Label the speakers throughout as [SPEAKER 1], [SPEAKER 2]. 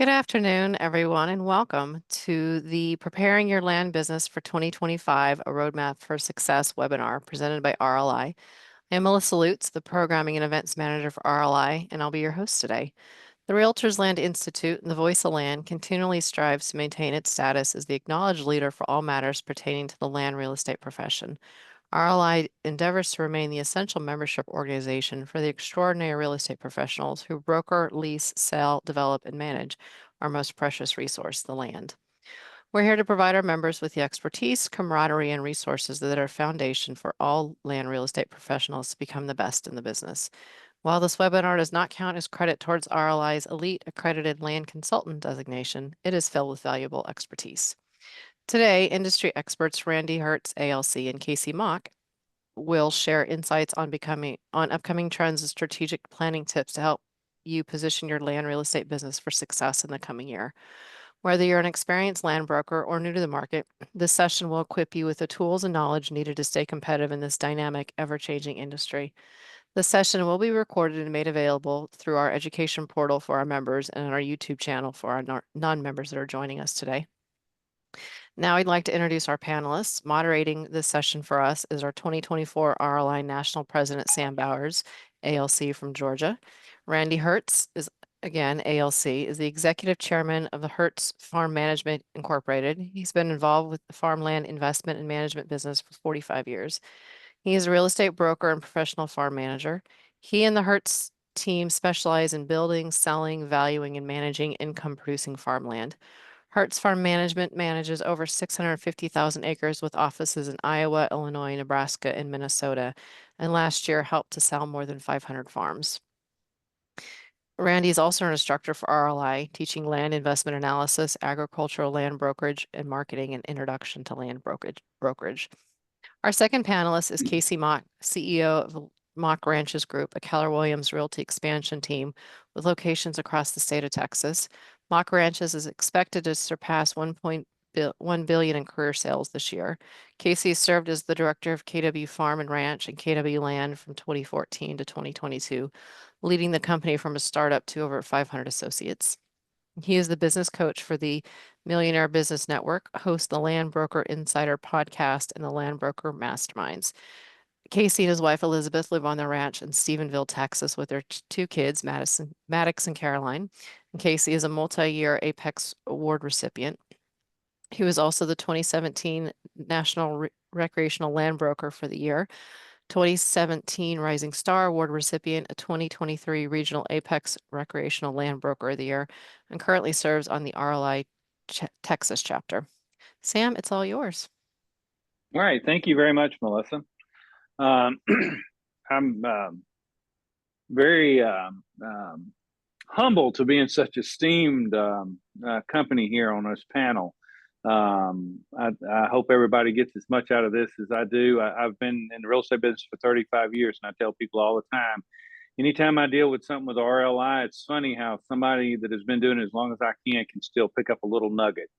[SPEAKER 1] Good afternoon, everyone, and welcome to the Preparing Your Land Business for 2025, a Roadmap for Success webinar presented by RLI. I am Melissa Lutz, the Programming and Events Manager for RLI, and I'll be your host today. The Realtors Land Institute and the Voice of Land continually strives to maintain its status as the acknowledged leader for all matters pertaining to the land real estate profession. RLI endeavors to remain the essential membership organization for the extraordinary real estate professionals who broker, lease, sell, develop, and manage our most precious resource, the land. We're here to provide our members with the expertise, camaraderie, and resources that are foundation for all land real estate professionals to become the best in the business. While this webinar does not count as credit towards RLI's elite accredited land consultant designation, it is filled with valuable expertise. Today, industry experts Randy Hertz, ALC, and Kasey Mock will share insights on upcoming trends and strategic planning tips to help you position your land real estate business for success in the coming year. Whether you're an experienced land broker or new to the market, this session will equip you with the tools and knowledge needed to stay competitive in this dynamic, ever-changing industry. This session will be recorded and made available through our education portal for our members and on our YouTube channel for our non-members that are joining us today. Now I'd like to introduce our panelists. Moderating this session for us is our 2024 RLI National President, Sam Bowers, ALC from Georgia. Randy Hertz is, again, ALC, is the Executive Chairman of the Hertz Farm Management Incorporated. He's been involved with the farmland investment and management business for 45 years. He is a real estate broker and professional farm manager. He and the Hertz team specialize in building, selling, valuing, and managing income-producing farmland. Hertz Farm Management manages over 650,000 acres with offices in Iowa, Illinois, Nebraska, and Minnesota, and last year helped to sell more than 500 farms. Randy is also an instructor for RLI, teaching land investment analysis, agricultural land brokerage, and marketing and introduction to land brokerage. Our second panelist is Kasey Mock, CEO of Mock Ranches Group, a Keller Williams Realty expansion team with locations across the state of Texas. Mock Ranches is expected to surpass $1 billion in career sales this year. Kasey served as the director of KW Farm and Ranch and KW Land from 2014 to 2022, leading the company from a startup to over 500 associates. He is the business coach for the Millionaire Business Network, hosts the Land Broker Insider podcast and the Land Broker Masterminds. Kasey and his wife Elizabeth live on the ranch in Stephenville, Texas, with their two kids, Maddox and Caroline. And Kasey is a multi-year Apex Award recipient. He was also the 2017 National Recreational Land Broker for the year, 2017 Rising Star Award recipient, a 2023 Regional Apex Recreational Land Broker of the Year, and currently serves on the RLI Texas chapter. Sam, it's all yours.
[SPEAKER 2] All right. Thank you very much, Melissa. I'm very humbled to be in such esteemed company here on this panel. I hope everybody gets as much out of this as I do. I've been in the real estate business for 35 years, and I tell people all the time, anytime I deal with something with RLI, it's funny how somebody that has been doing it as long as I can still pick up a little nugget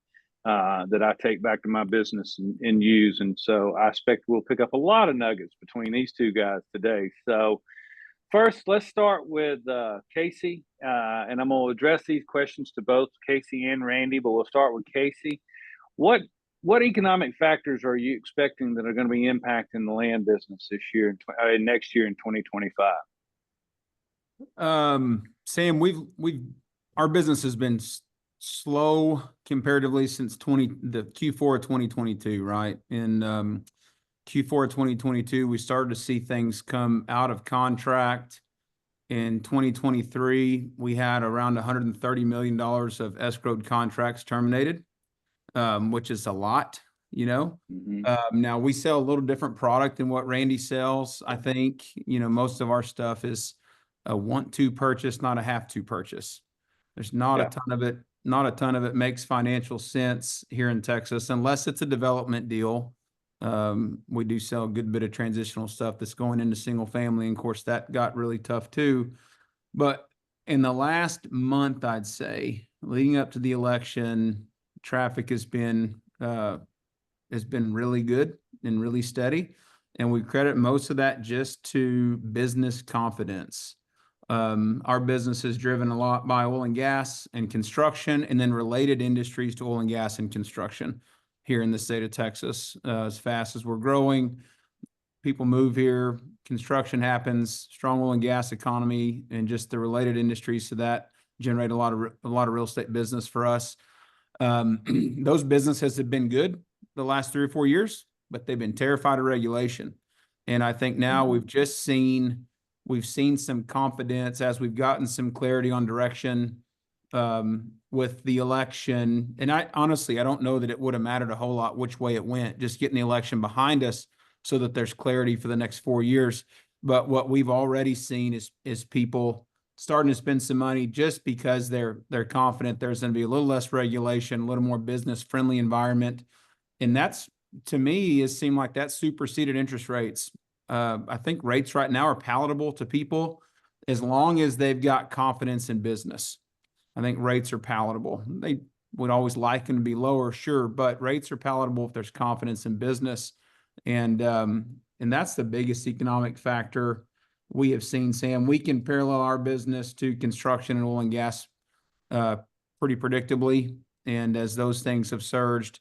[SPEAKER 2] that I take back to my business and use. And so I expect we'll pick up a lot of nuggets between these two guys today. So first, let's start with Kasey, and I'm going to address these questions to both Kasey and Randy, but we'll start with Kasey. What economic factors are you expecting that are going to be impacting the land business this year and next year in 2025?
[SPEAKER 3] Sam, our business has been slow comparatively since the Q4 of 2022, right? In Q4 of 2022, we started to see things come out of contract. In 2023, we had around $130 million of escrowed contracts terminated, which is a lot, you know. Now we sell a little different product than what Randy sells. I think, you know, most of our stuff is a want-to purchase, not a have-to purchase. There's not a ton of it. Not a ton of it makes financial sense here in Texas, unless it's a development deal. We do sell a good bit of transitional stuff that's going into single family. And of course, that got really tough too. But in the last month, I'd say, leading up to the election, traffic has been really good and really steady. And we credit most of that just to business confidence. Our business is driven a lot by oil and gas and construction, and then related industries to oil and gas and construction here in the state of Texas. As fast as we're growing, people move here, construction happens, strong oil and gas economy, and just the related industries to that generate a lot of real estate business for us. Those businesses have been good the last 3 or 4 years, but they've been terrified of regulation. And I think now we've seen some confidence as we've gotten some clarity on direction with the election. And I don't know that it would have mattered a whole lot which way it went, just getting the election behind us so that there's clarity for the next 4 years. But what we've already seen is people starting to spend some money just because they're confident there's going to be a little less regulation, a little more business friendly environment. And that's, to me, it seemed like that superseded interest rates. I think rates right now are palatable to people as long as they've got confidence in business. I think rates are palatable. They would always like them to be lower, sure, but rates are palatable if there's confidence in business. And that's the biggest economic factor we have seen, Sam. We can parallel our business to construction and oil and gas pretty predictably. And as those things have surged,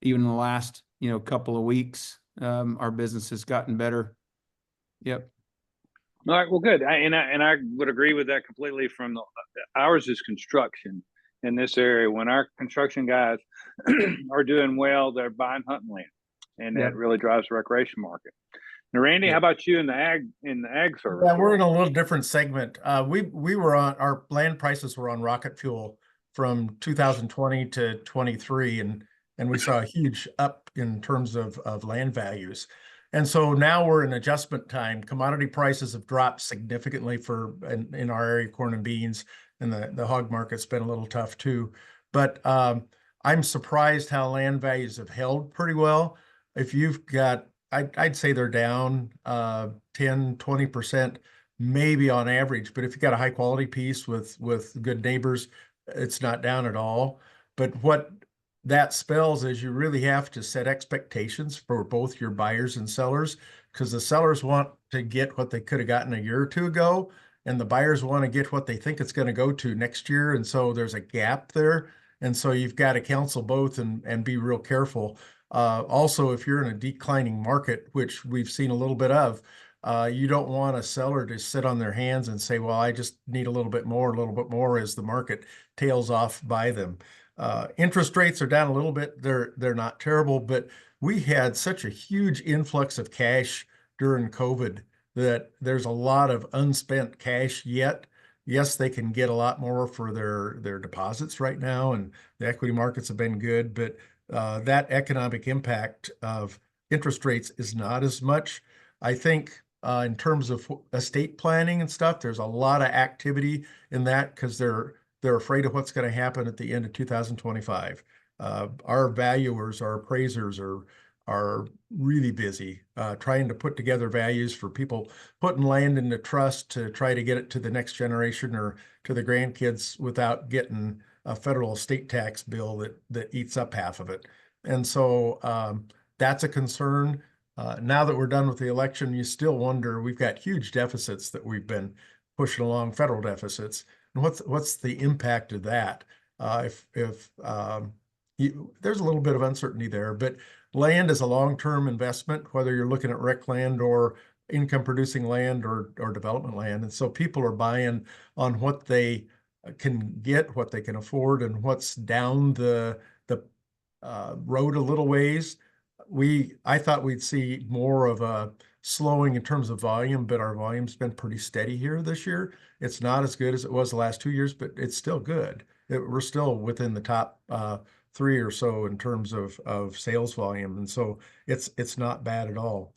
[SPEAKER 3] even in the last couple of weeks, our business has gotten better. Yep.
[SPEAKER 2] All right. Well, good. I would agree with that completely. Ours is construction in this area. When our construction guys are doing well, they're buying hunting land, and that really drives the recreation market. Now, Randy, how about you in the ag service?
[SPEAKER 4] Yeah, we're in a little different segment. We were on, our land prices were on rocket fuel from 2020 to 23, and we saw a huge up in terms of land values. And so now we're in adjustment time. Commodity prices have dropped significantly in our area, corn and beans, and the hog market's been a little tough too. But I'm surprised how land values have held pretty well. If you've got, I'd say they're down 10, 20%, maybe on average. But if you've got a high quality piece with good neighbors, it's not down at all. But what that spells is you really have to set expectations for both your buyers and sellers, because the sellers want to get what they could have gotten a year or two ago, and the buyers want to get what they think it's going to go to next year. And so there's a gap there. And so you've got to counsel both and be real careful. Also, if you're in a declining market, which we've seen a little bit of, you don't want a seller to sit on their hands and say, well, I just need a little bit more as the market tails off by them. Interest rates are down a little bit. They're not terrible, but we had such a huge influx of cash during COVID that there's a lot of unspent cash yet. Yes, they can get a lot more for their deposits right now, and the equity markets have been good, but that economic impact of interest rates is not as much. I think in terms of estate planning and stuff, there's a lot of activity in that because they're afraid of what's going to happen at the end of 2025. Our valuers, our appraisers are really busy trying to put together values for people putting land into trust to try to get it to the next generation or to the grandkids without getting a federal estate tax bill that eats up half of it. And so that's a concern. Now that we're done with the election, you still wonder, we've got huge deficits that we've been pushing along, federal deficits. And what's the impact of that? There's a little bit of uncertainty there, but land is a long-term investment, whether you're looking at rec land or income-producing land or development land. And so people are buying on what they can get, what they can afford, and what's down the road a little ways. I thought we'd see more of a slowing in terms of volume, but our volume's been pretty steady here this year. It's not as good as it was the last 2 years, but it's still good. We're still within the top 3 or so in terms of sales volume. And so it's not bad at all.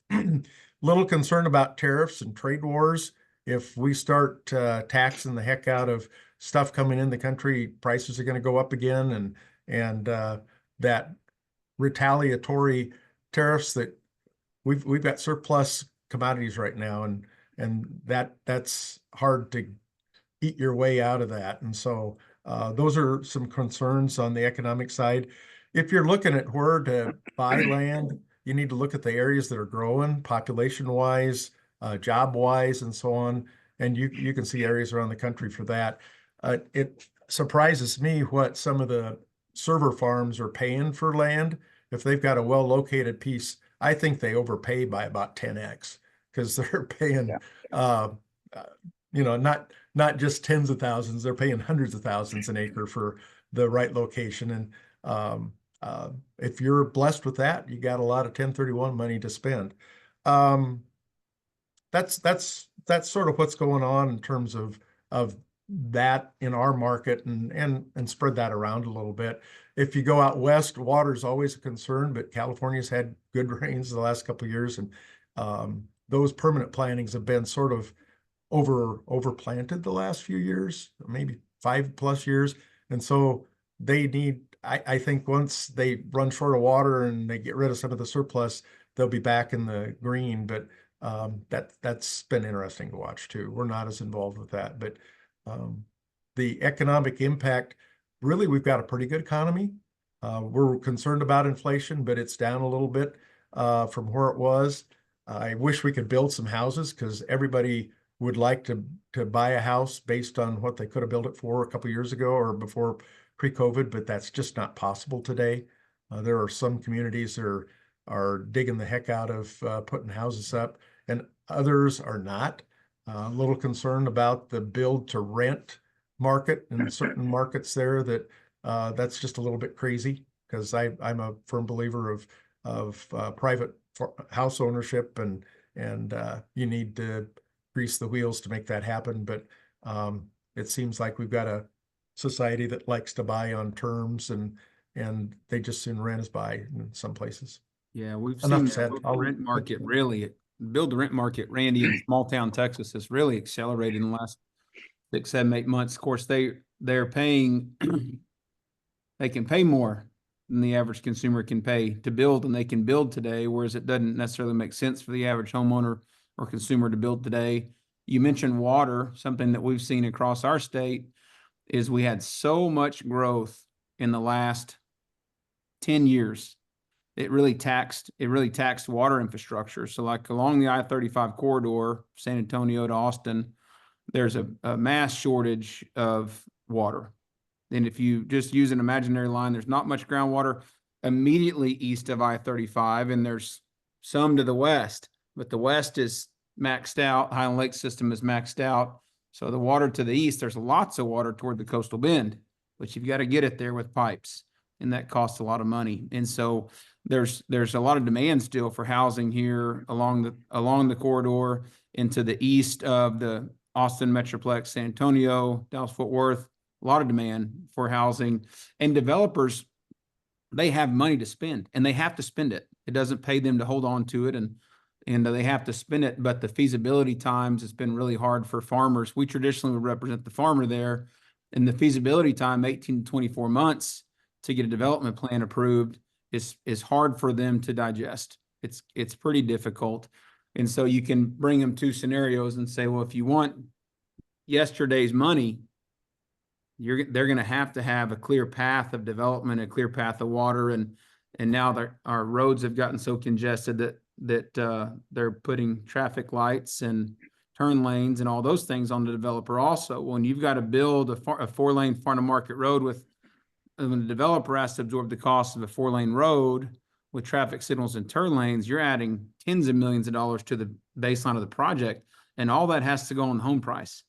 [SPEAKER 4] Little concerned about tariffs and trade wars. If we start taxing the heck out of stuff coming in the country, prices are going to go up again. And that retaliatory tariffs that we've got surplus commodities right now, and that's hard to eat your way out of that. And so those are some concerns on the economic side. If you're looking at where to buy land, you need to look at the areas that are growing population wise, job wise, and so on. and you can see areas around the country for that. It surprises me what some of the server farms are paying for land. If they've got a well-located piece, I think they overpay by about 10x, because they're paying, not just tens of thousands, they're paying hundreds of thousands an acre for the right location. And if you're blessed with that, you got a lot of 1031 money to spend. That's sort of what's going on in terms of that in our market, and spread that around a little bit. If you go out west, water is always a concern, but California's had good rains the last couple of years, and those permanent plantings have been sort of overplanted the last few years, maybe 5+ years. And so they need, I think once they run short of water and they get rid of some of the surplus, they'll be back in the green. But that's been interesting to watch too. We're not as involved with that, but the economic impact, really, we've got a pretty good economy. We're concerned about inflation, but it's down a little bit from where it was. I wish we could build some houses, because everybody would like to buy a house based on what they could have built it for a couple of years ago or before pre-COVID, but that's just not possible today. There are some communities that are digging the heck out of putting houses up, and others are not. A little concerned about the build to rent market in certain markets there, that's just a little bit crazy, because I'm a firm believer of private house ownership, and you need to grease the wheels to make that happen. But it seems like we've got a society that likes to buy on terms, and they just soon rent us by in some places.
[SPEAKER 3] Yeah, we've
[SPEAKER 4] Enough
[SPEAKER 3] seen
[SPEAKER 4] said.
[SPEAKER 3] the rent market really, build to rent market, Randy, in small town Texas has really accelerated in the last 6, 7, 8 months. Of course, they're paying, they can pay more than the average consumer can pay to build, and they can build today, whereas it doesn't necessarily make sense for the average homeowner or consumer to build today. You mentioned water. Something that we've seen across our state is we had so much growth in the last 10 years. It really taxed water infrastructure. So like along the I-35 corridor, San Antonio to Austin, there's a mass shortage of water. And if you just use an imaginary line, there's not much groundwater immediately east of I-35, and there's some to the west, but the west is maxed out. Highland Lake system is maxed out. So the water to the east, there's lots of water toward the coastal bend, but you've got to get it there with pipes, and that costs a lot of money. And so there's a lot of demand still for housing here along the corridor into the east of the Austin Metroplex, San Antonio, Dallas-Fort Worth. A lot of demand for housing, and developers, they have money to spend, and they have to spend it. It doesn't pay them to hold on to it, and they have to spend it. But the feasibility times, it's been really hard for farmers. We traditionally would represent the farmer there, and the feasibility time, 18 to 24 months to get a development plan approved, is hard for them to digest. It's pretty difficult. And so you can bring them two scenarios and say, well, if you want yesterday's money, they're going to have a clear path of development, a clear path of water, and now our roads have gotten so congested that they're putting traffic lights and turn lanes and all those things on the developer also. When you've got to build a 4-lane farm to market road when the developer has to absorb the cost of a 4-lane road with traffic signals and turn lanes, you're adding tens of millions of dollars to the baseline of the project, and all that has to go on the home price.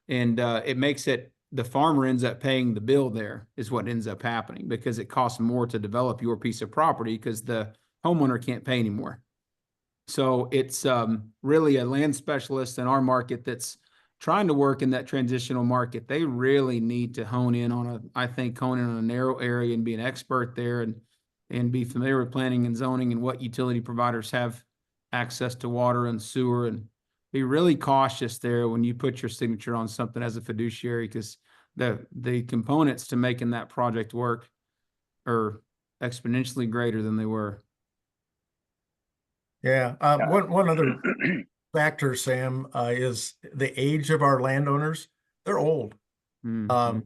[SPEAKER 3] And it makes it, the farmer ends up paying the bill there, is what ends up happening, because it costs more to develop your piece of property because the homeowner can't pay anymore. So it's really a land specialist in our market that's trying to work in that transitional market. They really need to hone in on a narrow area and be an expert there, and be familiar with planning and zoning and what utility providers have access to water and sewer, and be really cautious there when you put your signature on something as a fiduciary, because the components to making that project work are exponentially greater than they were.
[SPEAKER 4] Yeah. One other factor, Sam, is the age of our landowners. They're old.
[SPEAKER 3] Mm-hmm.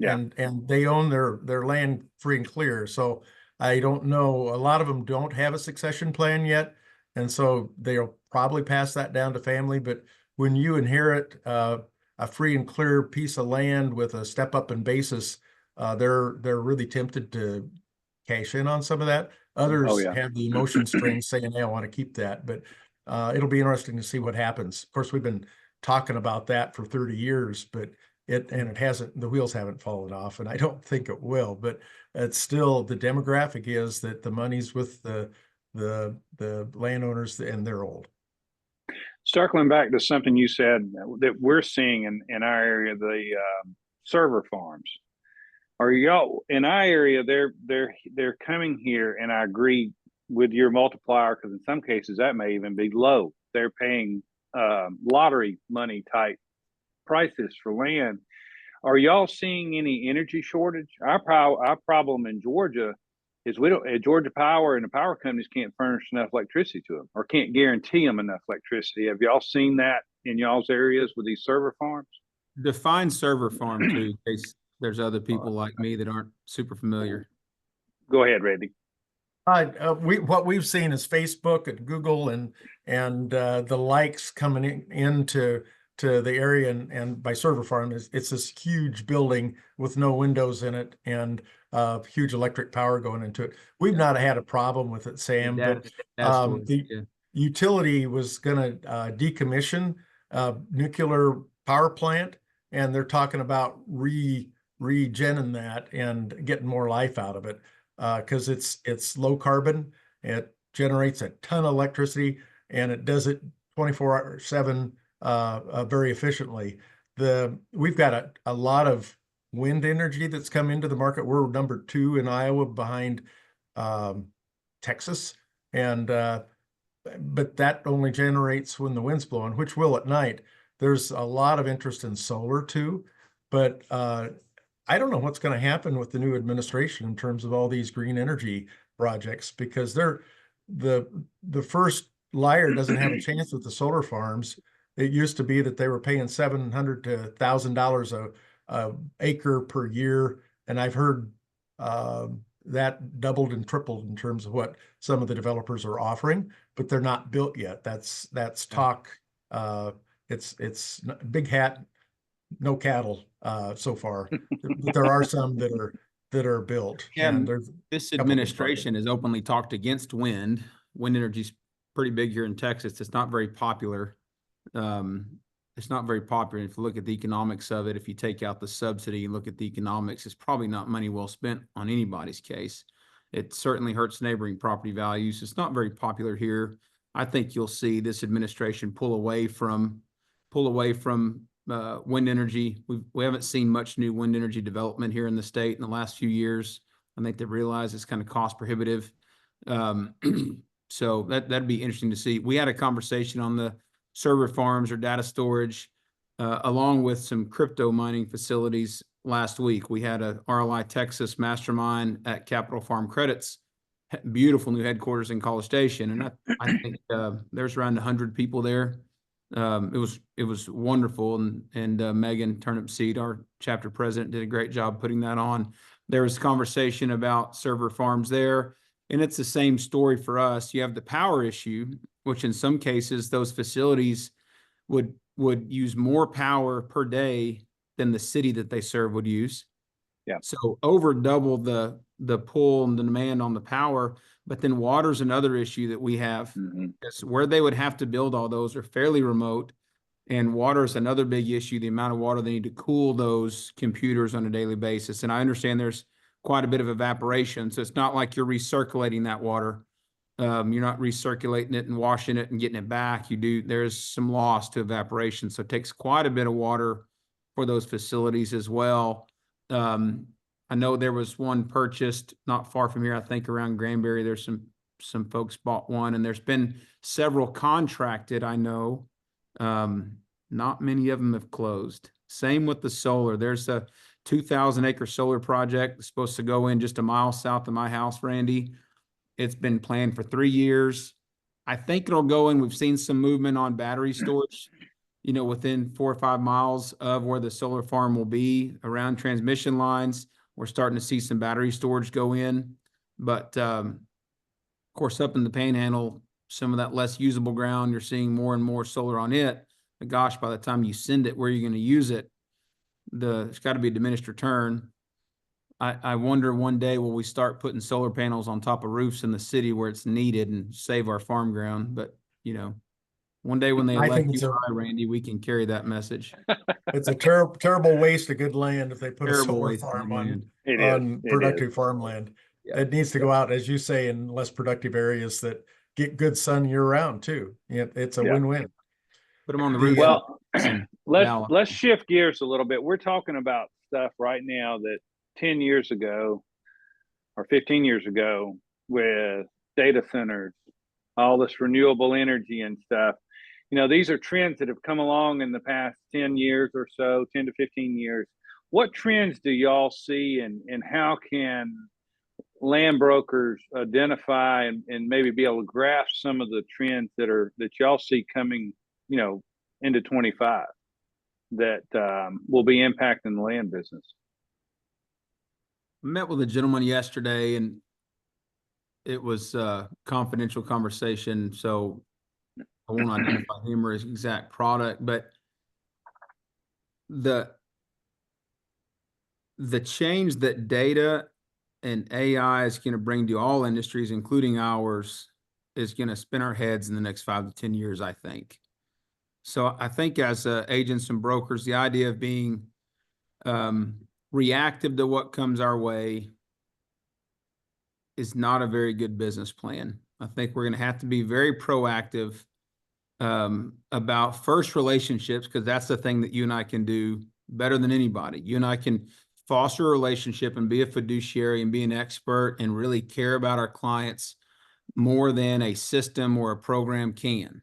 [SPEAKER 4] And they own their land free and clear. So I don't know, a lot of them don't have a succession plan yet. And so they'll probably pass that down to family. But when you inherit a free and clear piece of land with a step up in basis, they're really tempted to cash in on some of that. Others
[SPEAKER 2] yeah.
[SPEAKER 4] have the emotion strings saying, hey, I want to keep that. But it'll be interesting to see what happens. Of course, we've been talking about that for 30 years, but it hasn't, the wheels haven't fallen off, and I don't think it will. But it's still, the demographic is that the money's with the landowners, and they're old.
[SPEAKER 2] Circling back to something you said that we're seeing in our area, the server farms. Are y'all in our area? They're coming here, and I agree with your multiplier, because in some cases that may even be low. They're paying lottery money type prices for land. Are y'all seeing any energy shortage? Our problem in Georgia is we don't, Georgia Power and the power companies can't furnish enough electricity to them, or can't guarantee them enough electricity. Have y'all seen that in y'all's areas with these server farms?
[SPEAKER 3] Define server farm too, in case there's other people like me that aren't super familiar.
[SPEAKER 2] Go ahead, Randy.
[SPEAKER 4] What we've seen is Facebook and Google and the likes coming into the area, and by server farm it's this huge building with no windows in it, and huge electric power going into it. We've not had a problem with it, Sam, but the utility was going to decommission nuclear power plant, and they're talking about regenning that and getting more life out of it. Because it's low carbon, it generates a ton of electricity, and it does it 24/7 very efficiently. We've got a lot of wind energy that's come into the market. We're number 2 in Iowa behind Texas, and but that only generates when the wind's blowing, which will at night. There's a lot of interest in solar too, but I don't know what's going to happen with the new administration in terms of all these green energy projects, because the first liar doesn't have a chance with the solar farms. It used to be that they were paying $700 to $1,000 a acre per year, and I've heard that doubled and tripled in terms of what some of the developers are offering, but they're not built yet. That's talk. It's big hat, no cattle so far. But there are some that are built.
[SPEAKER 3] And
[SPEAKER 4] there's
[SPEAKER 3] this administration has openly talked against wind. Wind energy is pretty big here in Texas. It's not very popular. It's not very popular. If you look at the economics of it, if you take out the subsidy and look at the economics, it's probably not money well spent on anybody's case. It certainly hurts neighboring property values. It's not very popular here. I think you'll see this administration pull away from wind energy. We haven't seen much new wind energy development here in the state in the last few years. I think they realize it's kind of cost prohibitive. So that'd be interesting to see. We had a conversation on the server farms or data storage, along with some crypto mining facilities last week. We had a RLI Texas mastermind at Capital Farm Credits, beautiful new headquarters in College Station. And I think there's around 100 people there. It was wonderful, and Megan Turnipseed, our chapter president, did a great job putting that on. There was conversation about server farms there, and it's the same story for us. You have the power issue, which in some cases those facilities would use more power per day than the city that they serve would use.
[SPEAKER 2] Yeah.
[SPEAKER 3] So over double the pull and the demand on the power. But then water's another issue that we have. It's where they would have to build all those are fairly remote, and water is another big issue. The amount of water they need to cool those computers on a daily basis. And I understand there's quite a bit of evaporation, so it's not like you're recirculating that water. You're not recirculating it and washing it and getting it back. There's some loss to evaporation, so it takes quite a bit of water for those facilities as well. I know there was one purchased not far from here, I think around Granbury. There's some folks bought one, and there's been several contracted, I know. Not many of them have closed. Same with the solar. There's a 2,000 acre solar project that's supposed to go in just a mile south of my house, Randy. It's been planned for 3 years. I think it'll go in. We've seen some movement on battery storage, within 4 or 5 miles of where the solar farm will be around transmission lines. We're starting to see some battery storage go in, but of course, up in the Panhandle, some of that less usable ground, you're seeing more and more solar on it. But gosh, by the time you send it, where you're going to use it, it's got to be a diminished return. I wonder one day will we start putting solar panels on top of roofs in the city where it's needed and save our farm ground. But, you know, one day when they
[SPEAKER 4] I
[SPEAKER 3] elect
[SPEAKER 4] think
[SPEAKER 3] you and I, Randy, we can carry that message.
[SPEAKER 4] it's a terrible waste of good land if they put a
[SPEAKER 3] Terrible
[SPEAKER 4] solar
[SPEAKER 3] waste of
[SPEAKER 4] farm
[SPEAKER 3] land.
[SPEAKER 4] on
[SPEAKER 2] It
[SPEAKER 4] productive
[SPEAKER 2] is.
[SPEAKER 4] farmland.
[SPEAKER 3] Yeah.
[SPEAKER 4] It needs to go out, as you say, in less productive areas that get good sun year round too. It's a
[SPEAKER 2] Yeah.
[SPEAKER 4] win-win.
[SPEAKER 3] Put them on the
[SPEAKER 4] The,
[SPEAKER 3] roof.
[SPEAKER 2] Well,
[SPEAKER 3] and
[SPEAKER 2] let's
[SPEAKER 3] Val-
[SPEAKER 2] let's shift gears a little bit. We're talking about stuff right now that 10 years ago or 15 years ago with data centers, all this renewable energy and stuff. You know, these are trends that have come along in the past 10 years or so, 10 to 15 years. What trends do y'all see, and how can land brokers identify and maybe be able to grasp some of the trends that y'all see coming, you know, into 25 that will be impacting the land business?
[SPEAKER 3] I met with a gentleman yesterday, and it was a confidential conversation, so I won't identify him or his exact product, but the change that data and AI is going to bring to all industries, including ours, is going to spin our heads in the next 5 to 10 years, I think. So I think as agents and brokers, the idea of being reactive to what comes our way is not a very good business plan. I think we're going to have to be very proactive about first relationships, because that's the thing that you and I can do better than anybody. You and I can foster a relationship and be a fiduciary and be an expert and really care about our clients more than a system or a program can.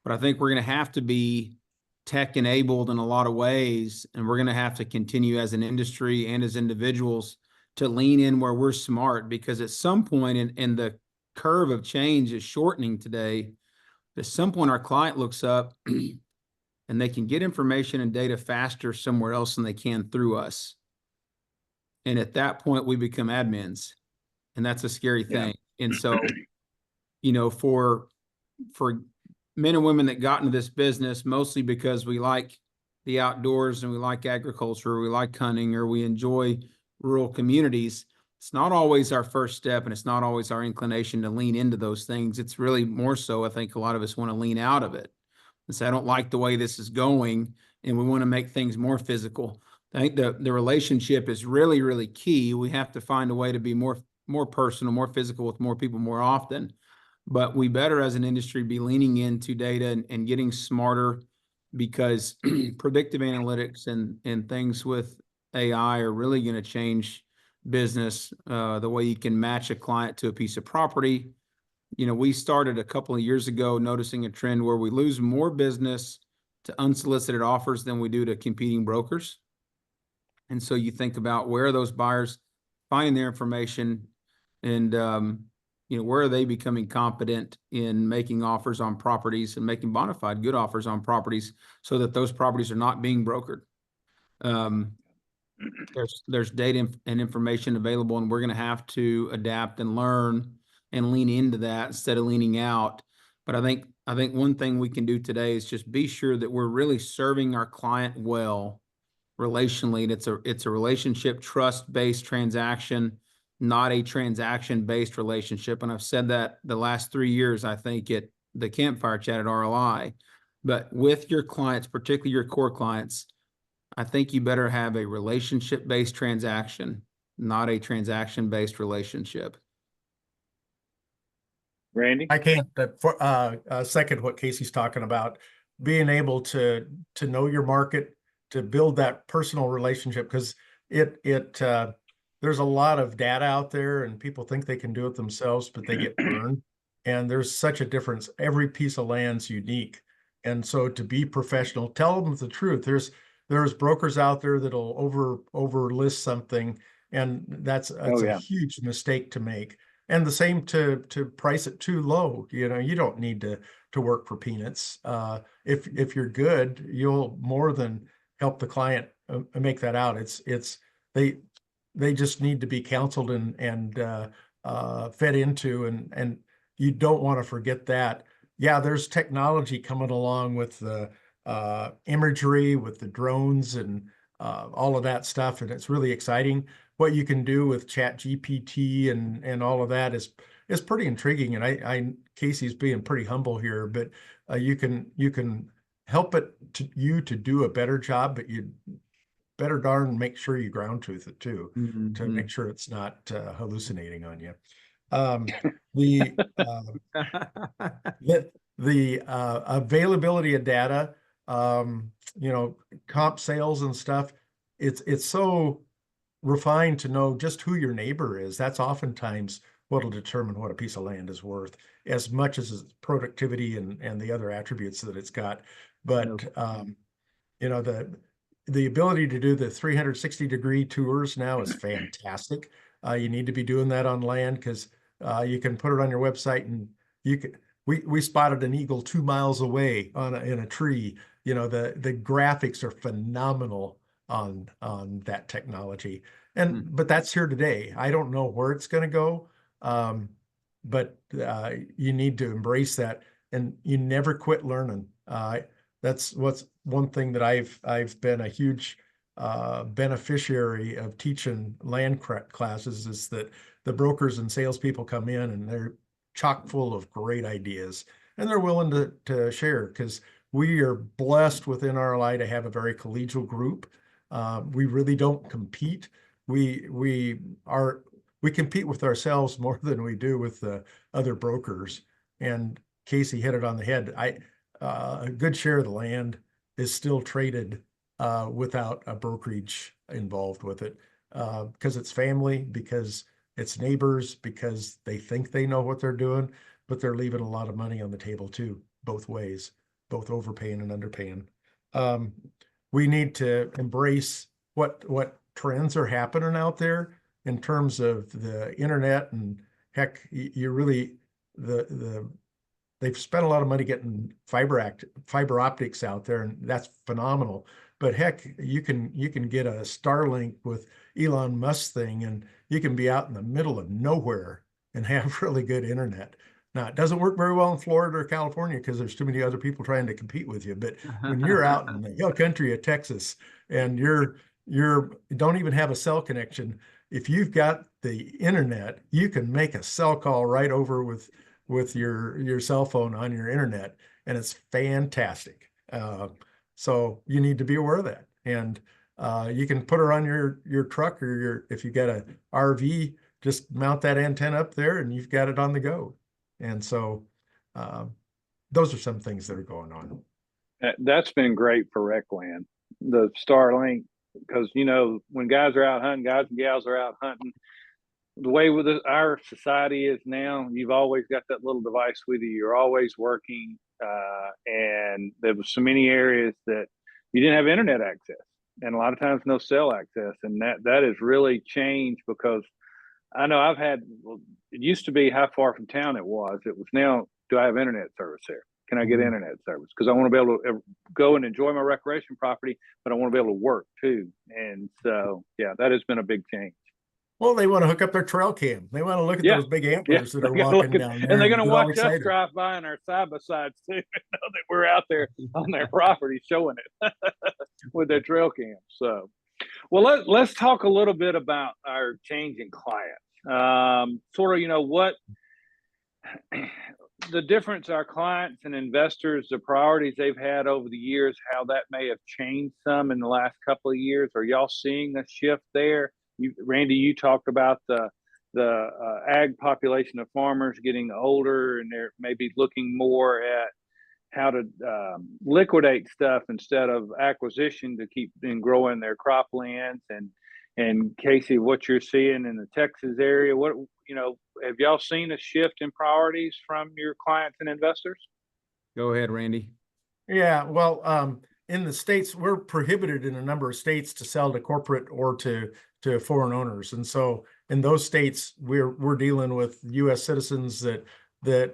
[SPEAKER 3] But I think we're going to have to be tech enabled in a lot of ways, and we're going to have to continue as an industry and as individuals to lean in where we're smart, because at some point in the curve of change is shortening today. At some point, our client looks up and they can get information and data faster somewhere else than they can through us. And at that point, we become admins, and that's a scary thing. Yeah. And so, you know, for men and women that got into this business, mostly because we like the outdoors and we like agriculture, or we like hunting, or we enjoy rural communities, it's not always our first step, and it's not always our inclination to lean into those things. It's really more so, I think a lot of us want to lean out of it and say, I don't like the way this is going, and we want to make things more physical. I think the relationship is really, really key. We have to find a way to be more personal, more physical with more people more often. But we better as an industry be leaning into data and getting smarter, because predictive analytics and things with AI are really going to change business, the way you can match a client to a piece of property. You know, we started a couple of years ago noticing a trend where we lose more business to unsolicited offers than we do to competing brokers. And so you think about, where are those buyers finding their information, and you know, where are they becoming competent in making offers on properties and making bona fide good offers on properties, so that those properties are not being brokered. There's data and information available, and we're going to have to adapt and learn and lean into that instead of leaning out. But I think one thing we can do today is just be sure that we're really serving our client well relationally. And it's a relationship trust-based transaction, not a transaction-based relationship. And I've said that the last 3 years, I think, at the campfire chat at RLI. But with your clients, particularly your core clients, I think you better have a relationship-based transaction, not a transaction-based relationship.
[SPEAKER 2] Randy?
[SPEAKER 4] I can't second what Kasey's talking about. Being able to know your market, to build that personal relationship, because there's a lot of data out there, and people think they can do it themselves, but they get burned. And there's such a difference. Every piece of land's unique. And so to be professional, tell them the truth. There's brokers out there that'll over list something, and that's a huge mistake to make. And the same to price it too low. You know, you don't need to work for peanuts. If you're good, you'll more than help the client make that out. They just need to be counseled and fed into, and you don't want to forget that. Yeah, there's technology coming along with the imagery, with the drones and all of that stuff, and it's really exciting. What you can do with Chat GPT and all of that is pretty intriguing. And Kasey's being pretty humble here, but you can help you to do a better job, but you better darn make sure you ground truth it too, to make sure it's not hallucinating on you. The availability of data, comp sales and stuff, it's so refined to know just who your neighbor is. That's oftentimes what'll determine what a piece of land is worth, as much as its productivity and the other attributes that it's got. But the ability to do the 360-degree tours now is fantastic. You need to be doing that on land, because you can put it on your website, and we spotted an eagle 2 miles away in a tree. The graphics are phenomenal on that technology. But that's here today. I don't know where it's going to go. But you need to embrace that, and you never quit learning. That's what's one thing that I've been a huge beneficiary of teaching land classes, is that the brokers and salespeople come in and they're chock full of great ideas, and they're willing to share, because we are blessed within RLI to have a very collegial group. We really don't compete. We compete with ourselves more than we do with the other brokers. And Kasey hit it on the head. A good share of the land is still traded without a brokerage involved with it, because it's family, because it's neighbors, because they think they know what they're doing, but they're leaving a lot of money on the table too, both ways, both overpaying and underpaying. We need to embrace what trends are happening out there in terms of the internet, and heck, they've spent a lot of money getting fiber optics out there, and that's phenomenal. But heck, you can get a Starlink with Elon Musk's thing, and you can be out in the middle of nowhere and have really good internet. Now, it doesn't work very well in Florida or California, because there's too many other people trying to compete with you. But when you're out in the hill country of Texas, and you don't even have a cell connection, if you've got the internet, you can make a cell call right over with your cell phone on your internet, and it's fantastic. So you need to be aware of that. And you can put her on your truck, or if you've got a RV, just mount that antenna up there and you've got it on the go. And so those are some things that are going on.
[SPEAKER 2] That's been great for rec land, the Starlink, because when guys are out hunting, guys and gals are out hunting, the way our society is now, you've always got that little device with you. You're always working, and there was so many areas that you didn't have internet access, and a lot of times no cell access, and that has really changed, because I know it used to be how far from town it was. It was now, do I have internet service there? Can I get internet service? Because I want to be able to go and enjoy my recreation property, but I want to be able to work too. And so, yeah, that has been a big change.
[SPEAKER 4] Well, they want to hook up their trail cam. They want to look at those big antlers that are walking down there.
[SPEAKER 2] And they're going to watch us drive by in our side-by-sides too, and know that we're out there on their property showing it with their trail cam. So, well, let's talk a little bit about our changing clients. Sort of, what the difference our clients and investors, the priorities they've had over the years, how that may have changed some in the last couple of years. Are y'all seeing a shift there? Randy, you talked about the ag population of farmers getting older, and they're maybe looking more at how to liquidate stuff instead of acquisition to keep growing their croplands. And Kasey, what you're seeing in the Texas area, have y'all seen a shift in priorities from your clients and investors?
[SPEAKER 3] Go ahead, Randy.
[SPEAKER 4] Yeah, well, in the States, we're prohibited in a number of states to sell to corporate or to foreign owners. And so in those states, we're dealing with U.S. citizens that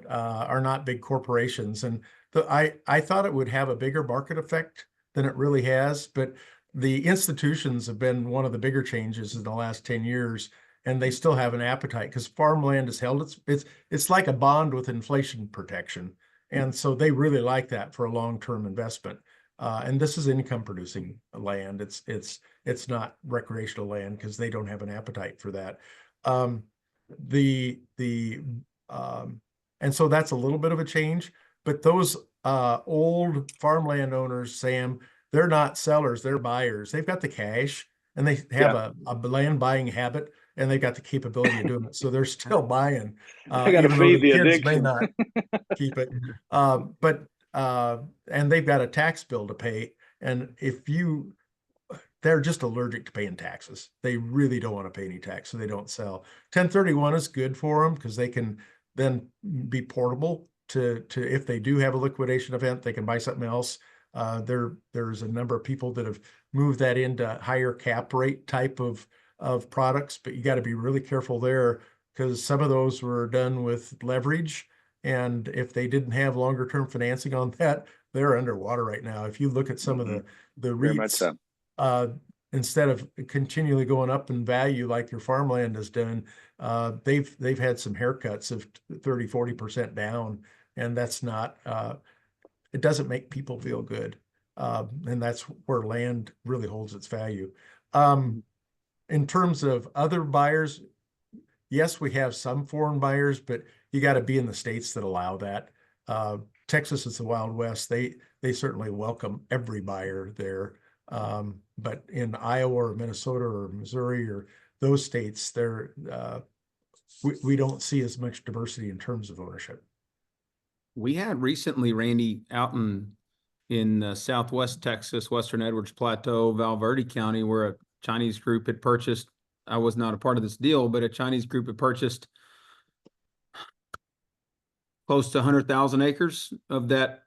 [SPEAKER 4] are not big corporations. And I thought it would have a bigger market effect than it really has, but the institutions have been one of the bigger changes in the last 10 years. and they still have an appetite because farmland is held. It's like a bond with inflation protection, and so they really like that for a long-term investment. And this is income-producing land. It's not recreational land because they don't have an appetite for that. And so that's a little bit of a change. But those old farmland owners, Sam, they're not sellers, they're buyers. They've got the cash and they have a land buying habit, and they've got the capability of doing it. So they're still buying,
[SPEAKER 2] I got to
[SPEAKER 4] even though
[SPEAKER 2] feed
[SPEAKER 4] the
[SPEAKER 2] the
[SPEAKER 4] kids may
[SPEAKER 2] addiction.
[SPEAKER 4] not keep it. And they've got a tax bill to pay. And they're just allergic to paying taxes. They really don't want to pay any tax, so they don't sell. 1031 is good for them because they can then be portable to if they do have a liquidation event, they can buy something else. There's a number of people that have moved that into higher cap rate type of products, but you got to be really careful there because some of those were done with leverage. And if they didn't have longer term financing on that, they're underwater right now. If you look at some of the
[SPEAKER 2] Very much
[SPEAKER 4] REITs,
[SPEAKER 2] so.
[SPEAKER 4] Instead of continually going up in value like your farmland has done, they've had some haircuts of 30-40% down, and that's not it doesn't make people feel good. And that's where land really holds its value. In terms of other buyers, yes, we have some foreign buyers, but you got to be in the states that allow that. Texas is the Wild West. They certainly welcome every buyer there. But in Iowa or Minnesota or Missouri or those states, we don't see as much diversity in terms of ownership.
[SPEAKER 3] We had recently, Randy, out in Southwest Texas, Western Edwards Plateau, Val Verde County, where a Chinese group had purchased. I was not a part of this deal, but a Chinese group had purchased close to 100,000 acres of that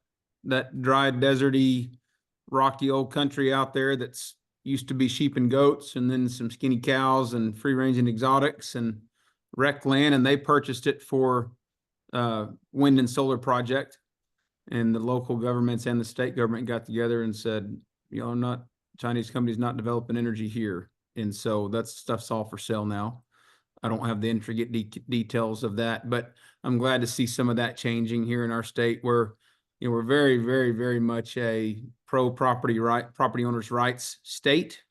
[SPEAKER 3] dry, deserty, rocky old country out there that's used to be sheep and goats, and then some skinny cows and free-ranging exotics and rec land, and they purchased it for wind and solar project. And the local governments and the state government got together and said, not Chinese companies not developing energy here. And so that stuff's all for sale now. I don't have the intricate details of that, but I'm glad to see some of that changing here in our state, where we're very, very, very much a pro property owners' rights state.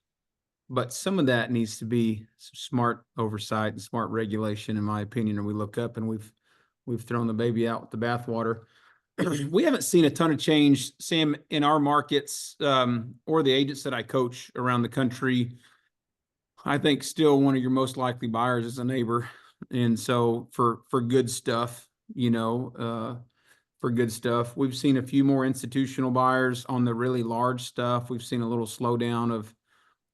[SPEAKER 3] But some of that needs to be some smart oversight and smart regulation, in my opinion. And we look up and we've thrown the baby out with the bathwater. We haven't seen a ton of change, Sam, in our markets or the agents that I coach around the country. I think still one of your most likely buyers is a neighbor. And so for good stuff, for good stuff, we've seen a few more institutional buyers on the really large stuff. We've seen a little slowdown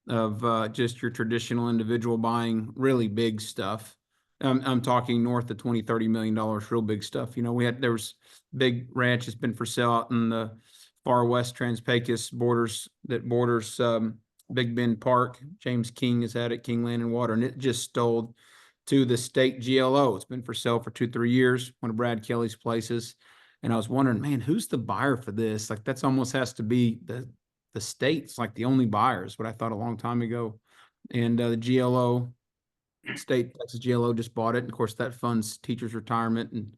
[SPEAKER 3] of just your traditional individual buying really big stuff. I'm talking north of $20-30 million, real big stuff. There was big ranch has been for sale out in the far west Trans-Pecos borders Big Bend Park. James King has had it, King Land and Water, and it just sold to the state GLO. It's been for sale for 2-3 years, one of Brad Kelly's places. And I was wondering, man, who's the buyer for this? Like, that's almost has to be the state's like the only buyers, what I thought a long time ago. And the GLO, state Texas GLO, just bought it. And of course, that funds teachers' retirement.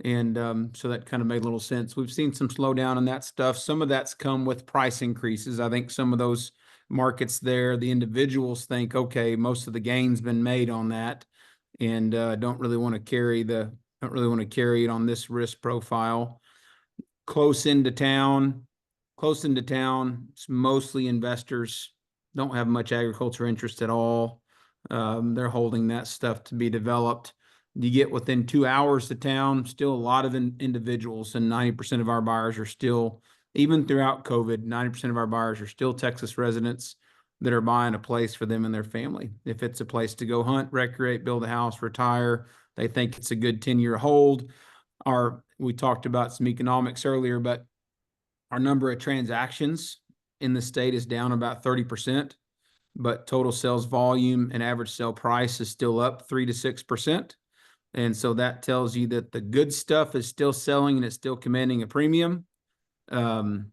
[SPEAKER 3] And so that kind of made a little sense. We've seen some slowdown in that stuff. Some of that's come with price increases. I think some of those markets there, the individuals think, okay, most of the gain's been made on that, and don't really want to carry it on this risk profile. Close into town, it's mostly investors, don't have much agriculture interest at all. They're holding that stuff to be developed. You get within 2 hours of town, still a lot of individuals, and 90% of our buyers are still, even throughout COVID, 90% of our buyers are still Texas residents that are buying a place for them and their family. If it's a place to go hunt, recreate, build a house, retire, they think it's a good 10-year hold. We talked about some economics earlier, but our number of transactions in the state is down about 30%, but total sales volume and average sale price is still up 3 to 6%. And so that tells you that the good stuff is still selling and it's still commanding a premium. There's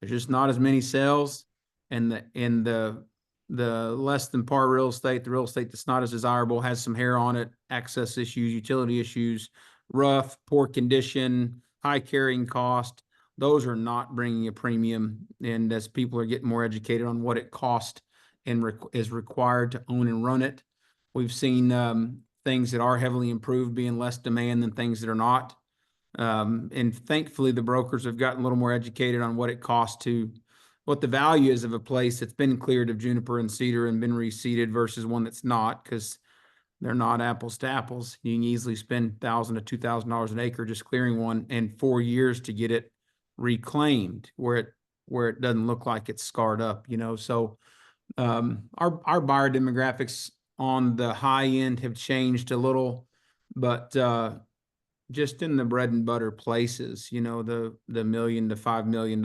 [SPEAKER 3] just not as many sales, and the the less than par real estate, the real estate that's not as desirable, has some hair on it, access issues, utility issues, rough, poor condition, high carrying cost. Those are not bringing a premium. And as people are getting more educated on what it costs and is required to own and run it, we've seen things that are heavily improved being less demand than things that are not. And thankfully, the brokers have gotten a little more educated on what it costs to, what the value is of a place that's been cleared of juniper and cedar and been reseeded versus one that's not, because they're not apples to apples. You can easily spend $1,000 to $2,000 an acre just clearing one, and 4 years to get it reclaimed where it doesn't look like it's scarred up, you know. So our buyer demographics on the high end have changed a little, but just in the bread and butter places, you know, the $1 million to $5 million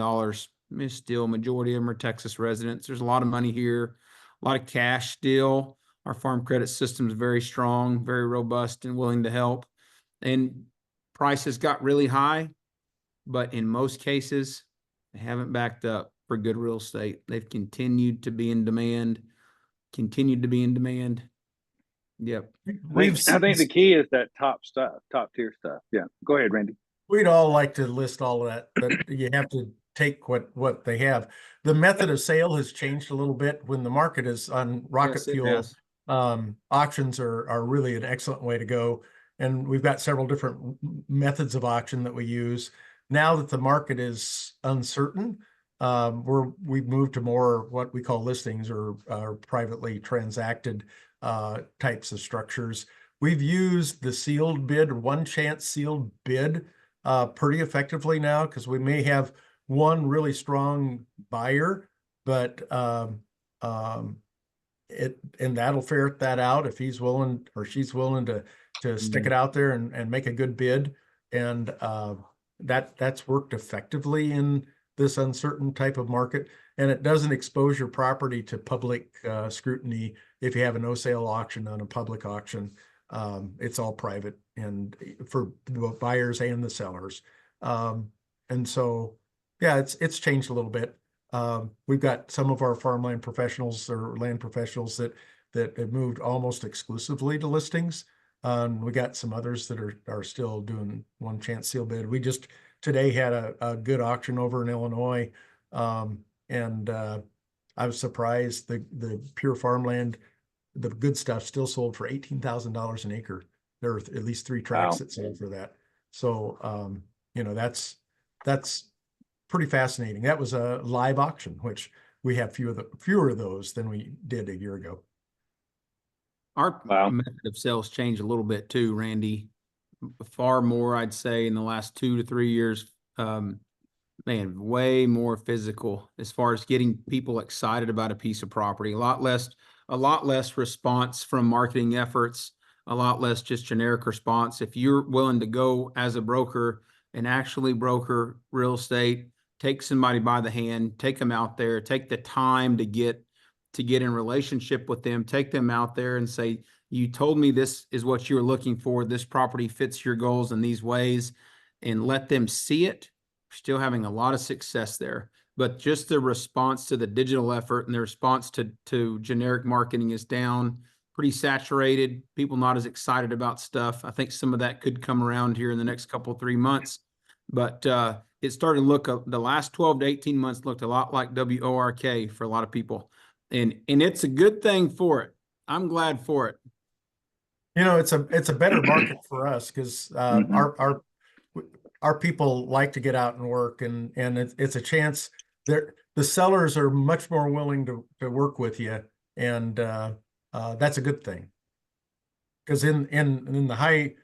[SPEAKER 3] is still, majority of them are Texas residents. There's a lot of money here, a lot of cash still. Our farm credit system is very strong, very robust, and willing to help. And prices got really high, but in most cases, they haven't backed up for good real estate. They've continued to be in demand, Yep.
[SPEAKER 2] I think the key is that top stuff, top tier stuff. Yeah. Go ahead, Randy.
[SPEAKER 4] We'd all like to list all of that, but you have to take what they have. The method of sale has changed a little bit. When the market is on rocket
[SPEAKER 3] Yes, it
[SPEAKER 4] fuel,
[SPEAKER 3] has.
[SPEAKER 4] auctions are really an excellent way to go. And we've got several different methods of auction that we use. Now that the market is uncertain, we've moved to more what we call listings or privately transacted types of structures. We've used the sealed bid or one chance sealed bid pretty effectively now, because we may have one really strong buyer, but and that'll ferret that out if he's willing or she's willing to stick it out there and make a good bid. And that's worked effectively in this uncertain type of market. And it doesn't expose your property to public scrutiny if you have a no sale auction on a public auction. It's all private and for the buyers and the sellers. And so, yeah, it's changed a little bit. We've got some of our farmland professionals or land professionals that have moved almost exclusively to listings. We got some others that are still doing one chance seal bid. We just today had a good auction over in Illinois. And I was surprised the pure farmland, the good stuff, still sold for $18,000 an acre. There are at least 3 tracts that sold for that. So, you know, that's pretty fascinating. That was a live auction, which we have fewer of those than we did a year ago.
[SPEAKER 3] Our method of sales changed a little bit too, Randy. Far more, I'd say, in the last 2 to 3 years. Man, way more physical as far as getting people excited about a piece of property. A lot less response from marketing efforts, a lot less just generic response. If you're willing to go as a broker and actually broker real estate, take somebody by the hand, take them out there, take the time to get in relationship with them, take them out there and say, you told me this is what you were looking for. This property fits your goals in these ways, and let them see it. We're still having a lot of success there. But just the response to the digital effort and the response to generic marketing is down, pretty saturated. People not as excited about stuff. I think some of that could come around here in the next couple, 3 months. But it started to look, the last 12 to 18 months looked a lot like WORK for a lot of people. And it's a good thing for it. I'm glad for it.
[SPEAKER 4] You know, it's a better market for us because our people like to get out and work, and it's a chance. The sellers are much more willing to work with you, and that's a good thing. Because in the high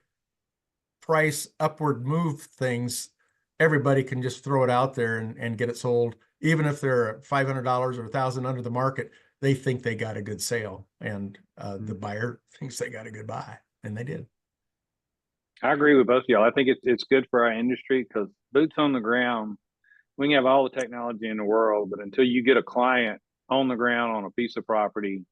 [SPEAKER 4] price upward move things, everybody can just throw it out there and get it sold, even if they're $500 or $1,000 under the market. They think they got a good sale, and the buyer thinks they got a good buy, and they did.
[SPEAKER 2] I agree with both of y'all. I think it's good for our industry because boots on the ground, we can have all the technology in the world, but until you get a client on the ground on a piece of property,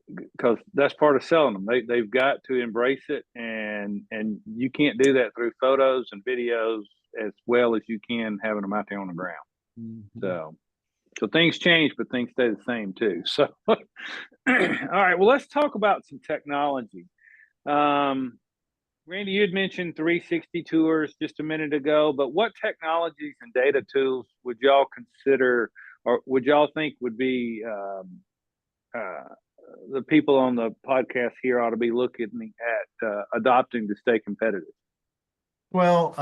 [SPEAKER 2] because that's part of selling them. They've got to embrace it, and you can't do that through photos and videos as well as you can having them out there on the ground. So So things change, but things stay the same too. So, all right. Well, let's talk about some technology. Randy, you had mentioned 360 tours just a minute ago, but what technologies and data tools would y'all consider, or would y'all think would be the people on the podcast here ought to be looking at adopting to stay competitive?
[SPEAKER 4] Well,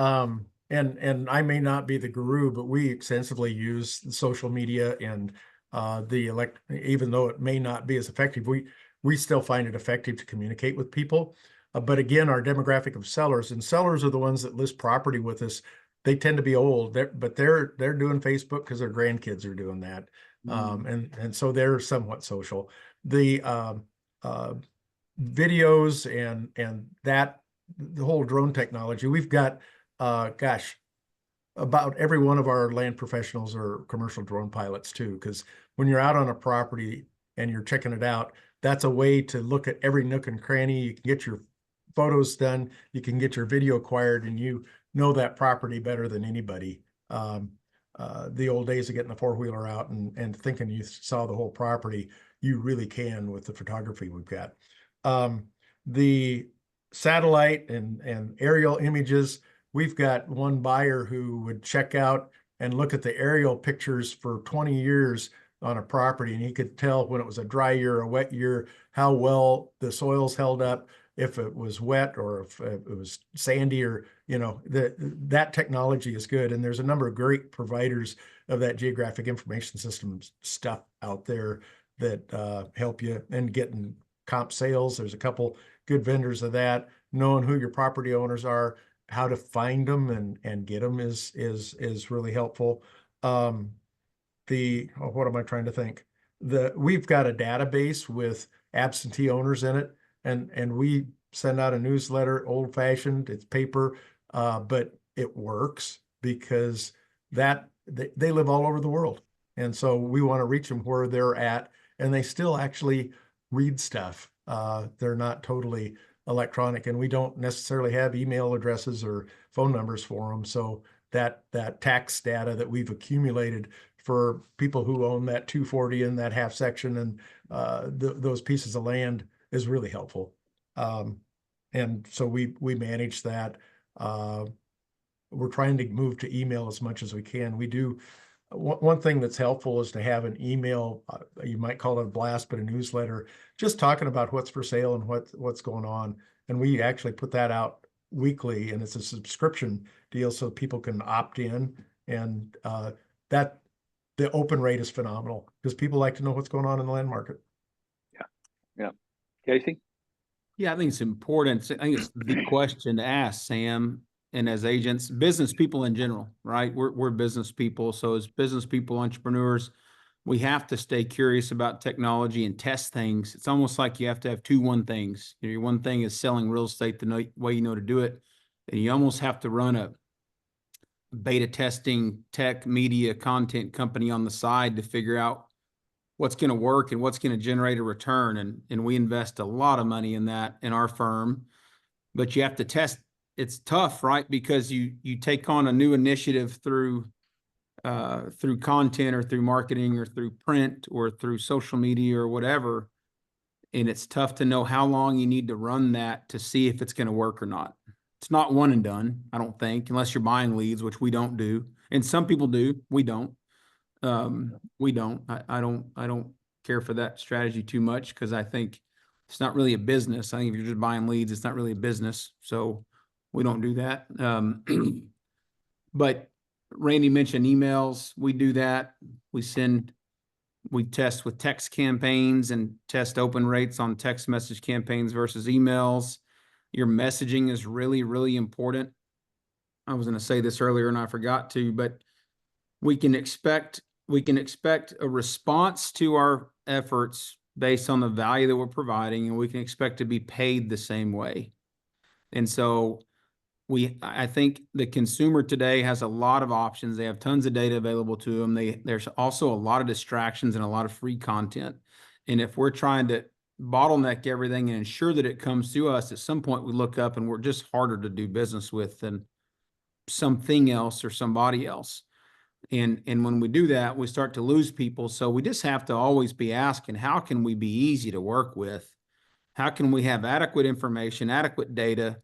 [SPEAKER 4] and I may not be the guru, but we extensively use social media and even though it may not be as effective, we still find it effective to communicate with people. But again, our demographic of sellers, and sellers are the ones that list property with us. They tend to be old, but they're doing Facebook because their grandkids are doing that, and so they're somewhat social. The videos and that the whole drone technology, we've got gosh, about every one of our land professionals are commercial drone pilots too, because when you're out on a property and you're checking it out, that's a way to look at every nook and cranny. You can get your photos done, you can get your video acquired, and you know that property better than anybody. The old days of getting the four-wheeler out and thinking you saw the whole property, you really can with the photography we've got. The satellite and aerial images, we've got one buyer who would check out and look at the aerial pictures for 20 years on a property, and he could tell when it was a dry year or a wet year, how well the soils held up, if it was wet or if it was sandy, or, that technology is good. And there's a number of great providers of that geographic information system stuff out there that help you and getting comp sales. There's a couple good vendors of that. Knowing who your property owners are, how to find them and get them is really helpful. What am I trying to think? We've got a database with absentee owners in it, and we send out a newsletter, old fashioned, it's paper, but it works because they live all over the world. And so we want to reach them where they're at, and they still actually read stuff. They're not totally electronic, and we don't necessarily have email addresses or phone numbers for them. So that tax data that we've accumulated for people who own that 240 in that half section and those pieces of land is really helpful. And so we manage that. We're trying to move to email as much as we can. We do. One thing that's helpful is to have an email, you might call it a blast, but a newsletter, just talking about what's for sale and what's going on. And we actually put that out weekly, and it's a subscription deal so people can opt in. And that the open rate is phenomenal because people like to know what's going on in the land market.
[SPEAKER 2] Yeah. Kasey?
[SPEAKER 3] Yeah, I think it's important. I think it's the question to ask, Sam. And as agents, business people in general, right? We're business people. So as business people, entrepreneurs, we have to stay curious about technology and test things. It's almost like you have to have one things. Your one thing is selling real estate the way you know to do it. And you almost have to run a beta testing tech media content company on the side to figure out what's going to work and what's going to generate a return. And we invest a lot of money in that in our firm, but you have to test. It's tough, right? Because you take on a new initiative through content or through marketing or through print or through social media or whatever. And it's tough to know how long you need to run that to see if it's going to work or not. It's not one and done, I don't think, unless you're buying leads, which we don't do. And some people do. We don't. We don't. I don't care for that strategy too much because I think it's not really a business. I think if you're just buying leads, it's not really a business. So we don't do that. But Randy mentioned emails. We do that. We test with text campaigns and test open rates on text message campaigns versus emails. Your messaging is really, really important. I was going to say this earlier and I forgot to, but we can expect a response to our efforts based on the value that we're providing, and we can expect to be paid the same way. And so I think the consumer today has a lot of options. They have tons of data available to them. There's also a lot of distractions and a lot of free content. And if we're trying to bottleneck everything and ensure that it comes to us, at some point we look up and we're just harder to do business with than something else or somebody else. And when we do that, we start to lose people. So we just have to always be asking, how can we be easy to work with? How can we have adequate information, adequate data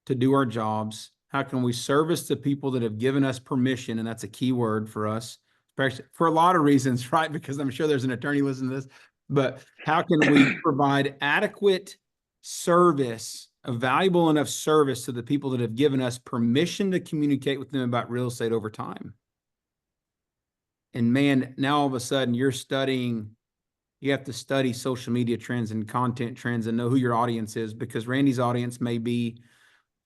[SPEAKER 3] to do our jobs? How can we service the people that have given us permission? And that's a key word for us, especially for a lot of reasons, right? Because I'm sure there's an attorney listening to this, but how can we provide adequate service, a valuable enough service to the people that have given us permission to communicate with them about real estate over time? And man, now all of a sudden you have to study social media trends and content trends and know who your audience is, because Randy's audience may be,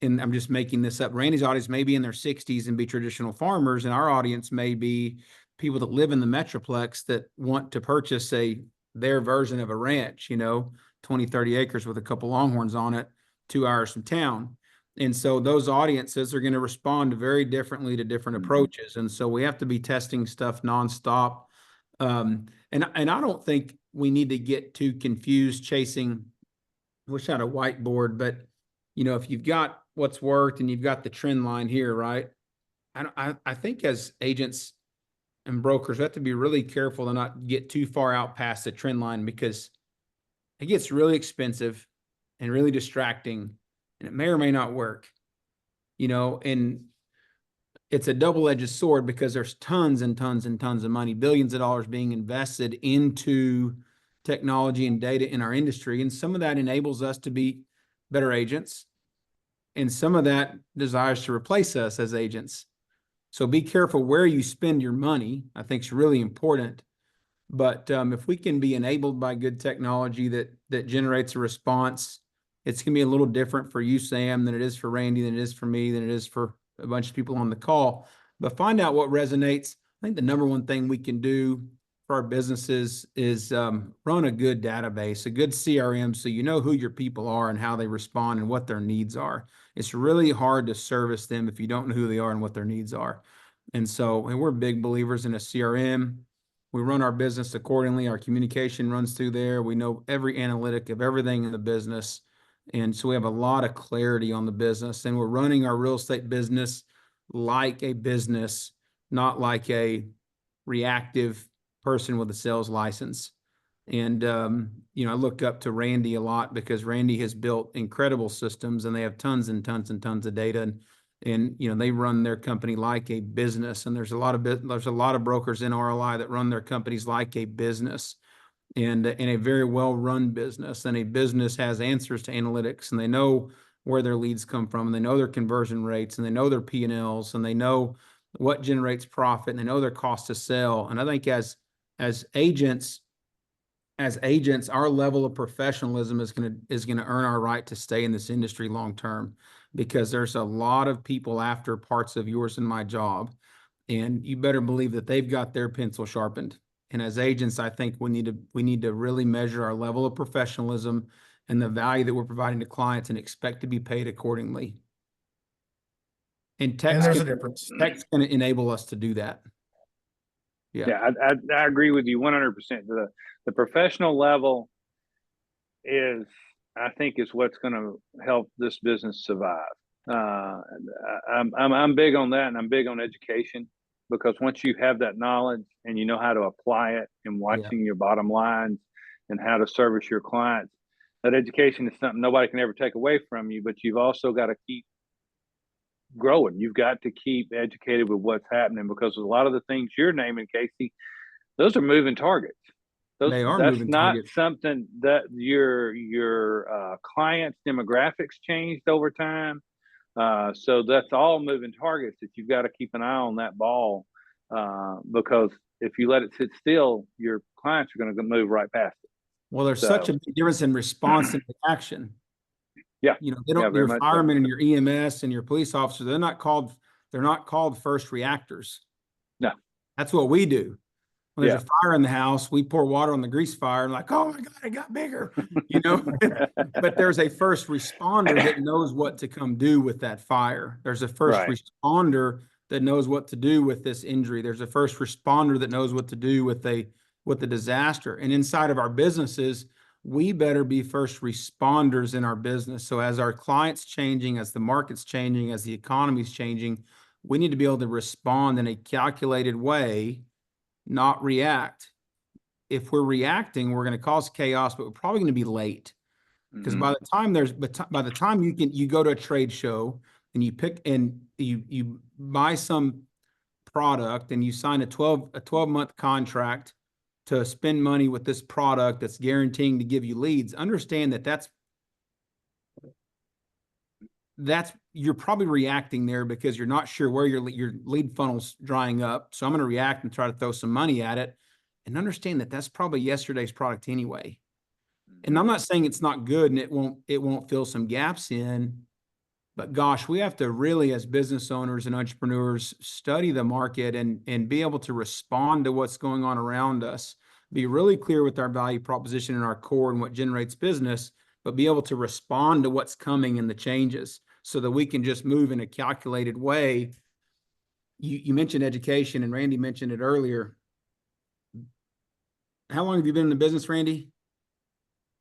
[SPEAKER 3] and I'm just making this up, Randy's audience may be in their 60s and be traditional farmers, and our audience may be people that live in the Metroplex that want to purchase their version of a ranch, 20, 30 acres with a couple longhorns on it, 2 hours from town. And so those audiences are going to respond very differently to different approaches. And so we have to be testing stuff nonstop. And I don't think we need to get too confused chasing, wish I had a whiteboard, but if you've got what's worked and you've got the trend line here, right? I think as agents and brokers, we have to be really careful to not get too far out past the trend line, because it gets really expensive and really distracting, and it may or may not work, and it's a double-edged sword, because there's tons and tons and tons of money, billions of dollars being invested into technology and data in our industry. And some of that enables us to be better agents, and some of that desires to replace us as agents. So be careful where you spend your money. I think it's really important. But if we can be enabled by good technology that generates a response, it's going to be a little different for you, Sam, than it is for Randy, than it is for me, than it is for a bunch of people on the call. But find out what resonates. I think the number one thing we can do for our businesses is run a good database, a good CRM, so you know who your people are and how they respond and what their needs are. It's really hard to service them if you don't know who they are and what their needs are. And we're big believers in a CRM. We run our business accordingly. Our communication runs through there. We know every analytic of everything in the business. And so we have a lot of clarity on the business, and we're running our real estate business like a business, not like a reactive person with a sales license. And, I look up to Randy a lot, because Randy has built incredible systems, and they have tons and tons and tons of data. And they run their company like a business. And there's a lot of brokers in RLI that run their companies like a business, and in a very well-run business. And a business has answers to analytics, and they know where their leads come from, and they know their conversion rates, and they know their P&Ls, and they know what generates profit, and they know their cost to sell. And I think as agents, our level of professionalism is going to earn our right to stay in this industry long term, because there's a lot of people after parts of yours and my job, and you better believe that they've got their pencil sharpened. And as agents, I think we need to really measure our level of professionalism and the value that we're providing to clients, and expect to be paid accordingly. And
[SPEAKER 4] there's a difference.
[SPEAKER 3] Tech's going to enable us to do that.
[SPEAKER 2] Yeah, I agree with you 100%. The professional level I think is what's going to help this business survive. I'm big on that, and I'm big on education, because once you have that knowledge and you know how to apply it, and watching your bottom lines and how to service your clients, that education is something nobody can ever take away from you. But you've also got to keep growing. You've got to keep educated with what's happening, because a lot of the things you're naming, Kasey, those are moving targets.
[SPEAKER 3] They are
[SPEAKER 2] that's
[SPEAKER 3] moving
[SPEAKER 2] not
[SPEAKER 3] targets.
[SPEAKER 2] Something that your clients' demographics changed over time. So that's all moving targets that you've got to keep an eye on that ball, because if you let it sit still, your clients are going to move right past it.
[SPEAKER 3] Well, there's such a big difference in response and action.
[SPEAKER 2] Yeah.
[SPEAKER 3] They don't, your firemen and your EMS and your police officers, they're not called first reactors.
[SPEAKER 2] No.
[SPEAKER 3] That's what we do. When there's a fire in the house, we pour water on the grease fire and like, oh my God, it got bigger, but there's a first responder that knows what to come do with that fire. There's a first responder that knows what to do with this injury. There's a first responder that knows what to do with the disaster. And inside of our businesses, we better be first responders in our business. So as our clients changing, as the market's changing, as the economy's changing, we need to be able to respond in a calculated way, not react. If we're reacting, we're going to cause chaos, but we're probably going to be late. Because by the time you go to a trade show and you pick and you buy some product and you sign a 12-month contract to spend money with this product that's guaranteeing to give you leads, understand that's you're probably reacting there because you're not sure where your lead funnel's drying up. So I'm going to react and try to throw some money at it, and understand that that's probably yesterday's product anyway. And I'm not saying it's not good and it won't fill some gaps in, but gosh, we have to really, as business owners and entrepreneurs, study the market and be able to respond to what's going on around us, be really clear with our value proposition and our core and what generates business, but be able to respond to what's coming and the changes so that we can just move in a calculated way. You mentioned education, and Randy mentioned it earlier. How long have you been in the business, Randy?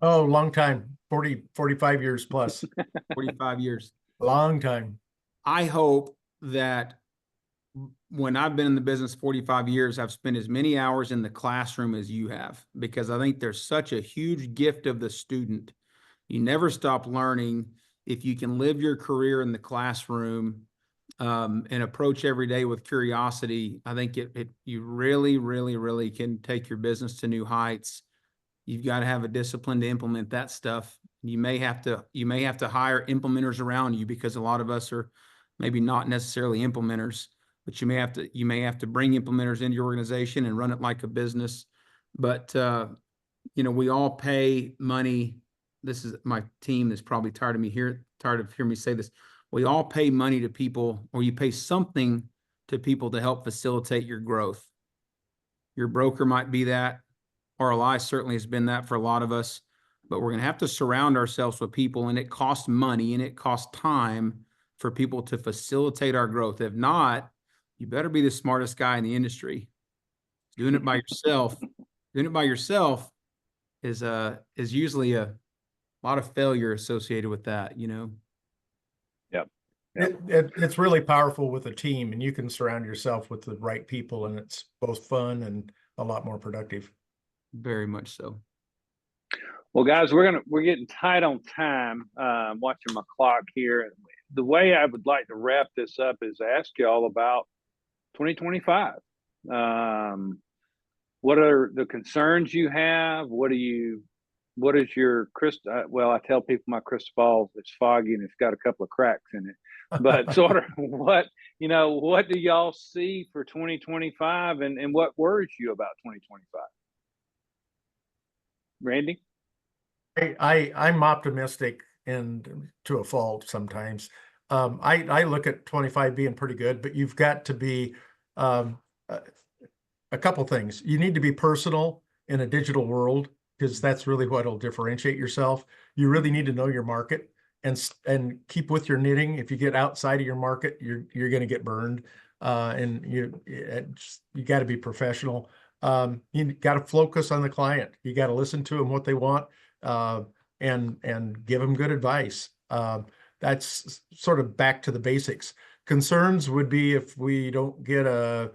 [SPEAKER 4] Oh, long time, 45 years plus.
[SPEAKER 3] 45 years.
[SPEAKER 4] Long time.
[SPEAKER 3] I hope that when I've been in the business 45 years, I've spent as many hours in the classroom as you have, because I think there's such a huge gift of the student. You never stop learning if you can live your career in the classroom and approach every day with curiosity. I think you really, really, really can take your business to new heights. You've got to have a discipline to implement that stuff. You may have to hire implementers around you, because a lot of us are maybe not necessarily implementers, but you may have to bring implementers into your organization and run it like a business. But we all pay money. This is my team that's probably tired of hearing me say this. We all pay money to people, or you pay something to people to help facilitate your growth. Your broker might be that. RLI certainly has been that for a lot of us, but we're going to have to surround ourselves with people, and it costs money and it costs time for people to facilitate our growth. If not, you better be the smartest guy in the industry. Doing it by yourself is usually a lot of failure associated with that,
[SPEAKER 2] Yep.
[SPEAKER 4] It's really powerful with a team, and you can surround yourself with the right people, and it's both fun and a lot more productive.
[SPEAKER 3] Very much so.
[SPEAKER 2] Well, guys, we're getting tight on time. Watching my clock here. The way I would like to wrap this up is ask you all about 2025. What are the concerns you have? What is your crystal? Well, I tell people my crystal ball is foggy and it's got a couple of cracks in it. But sort of what do y'all see for 2025, and what worries you about 2025? Randy?
[SPEAKER 4] I'm optimistic, and to a fault sometimes. I look at 25 being pretty good, but you've got to be a couple things. You need to be personal in a digital world, because that's really what will differentiate yourself. You really need to know your market and keep with your knitting. If you get outside of your market, you're going to get burned. And you got to be professional. You got to focus on the client. You got to listen to them, what they want, and give them good advice. That's sort of back to the basics. Concerns would be if we don't get a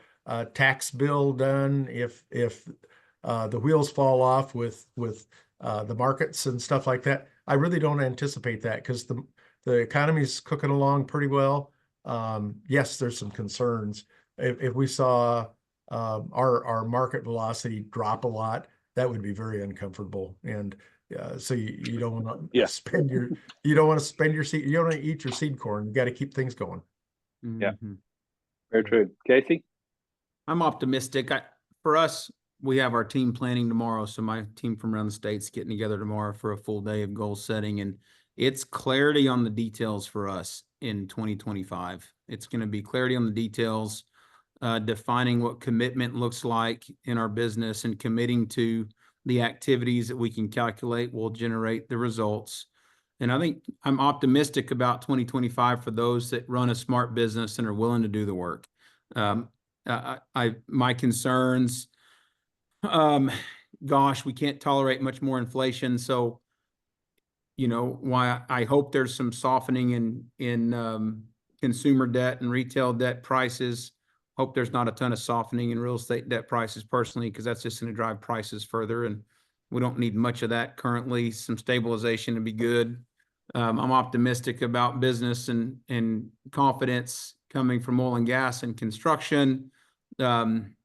[SPEAKER 4] tax bill done, if the wheels fall off with the markets and stuff like that. I really don't anticipate that, because the economy's cooking along pretty well. Yes, there's some concerns. If we saw our market velocity drop a lot, that would be very uncomfortable. And so you don't want to spend your seed. You don't want to eat your seed corn. You got to keep things going.
[SPEAKER 2] Yeah, very true. Kasey?
[SPEAKER 3] I'm optimistic. For us, we have our team planning tomorrow. So my team from around the state's getting together tomorrow for a full day of goal setting, and it's clarity on the details for us in 2025. It's going to be clarity on the details, defining what commitment looks like in our business, and committing to the activities that we can calculate will generate the results. And I think I'm optimistic about 2025 for those that run a smart business and are willing to do the work. My concerns, gosh, we can't tolerate much more inflation. So, why I hope there's some softening in consumer debt and retail debt prices. Hope there's not a ton of softening in real estate debt prices personally, because that's just going to drive prices further. And we don't need much of that currently. Some stabilization would be good. I'm optimistic about business and confidence coming from oil and gas and construction. One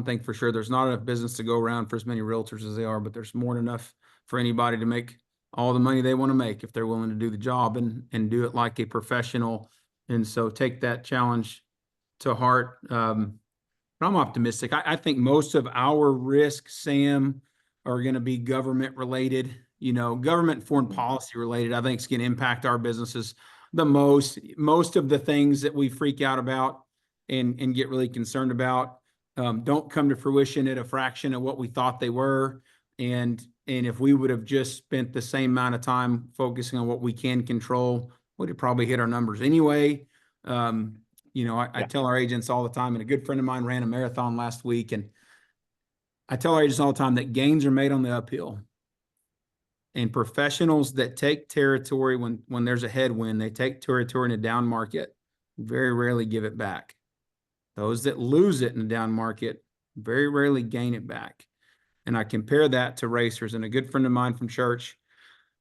[SPEAKER 3] thing for sure, there's not enough business to go around for as many realtors as they are, but there's more than enough for anybody to make all the money they want to make if they're willing to do the job and do it like a professional. And so take that challenge to heart. But I'm optimistic. I think most of our risks, Sam, are going to be government related, government foreign policy related. I think it's going to impact our businesses the most. Most of the things that we freak out about and get really concerned about don't come to fruition at a fraction of what we thought they were. And if we would have just spent the same amount of time focusing on what we can control, we'd have probably hit our numbers anyway. I tell our agents all the time, and a good friend of mine ran a marathon last week, and I tell our agents all the time that gains are made on the uphill. And professionals that take territory when there's a headwind, they take territory in a down market, very rarely give it back. Those that lose it in a down market very rarely gain it back. And I compare that to racers. And a good friend of mine from church,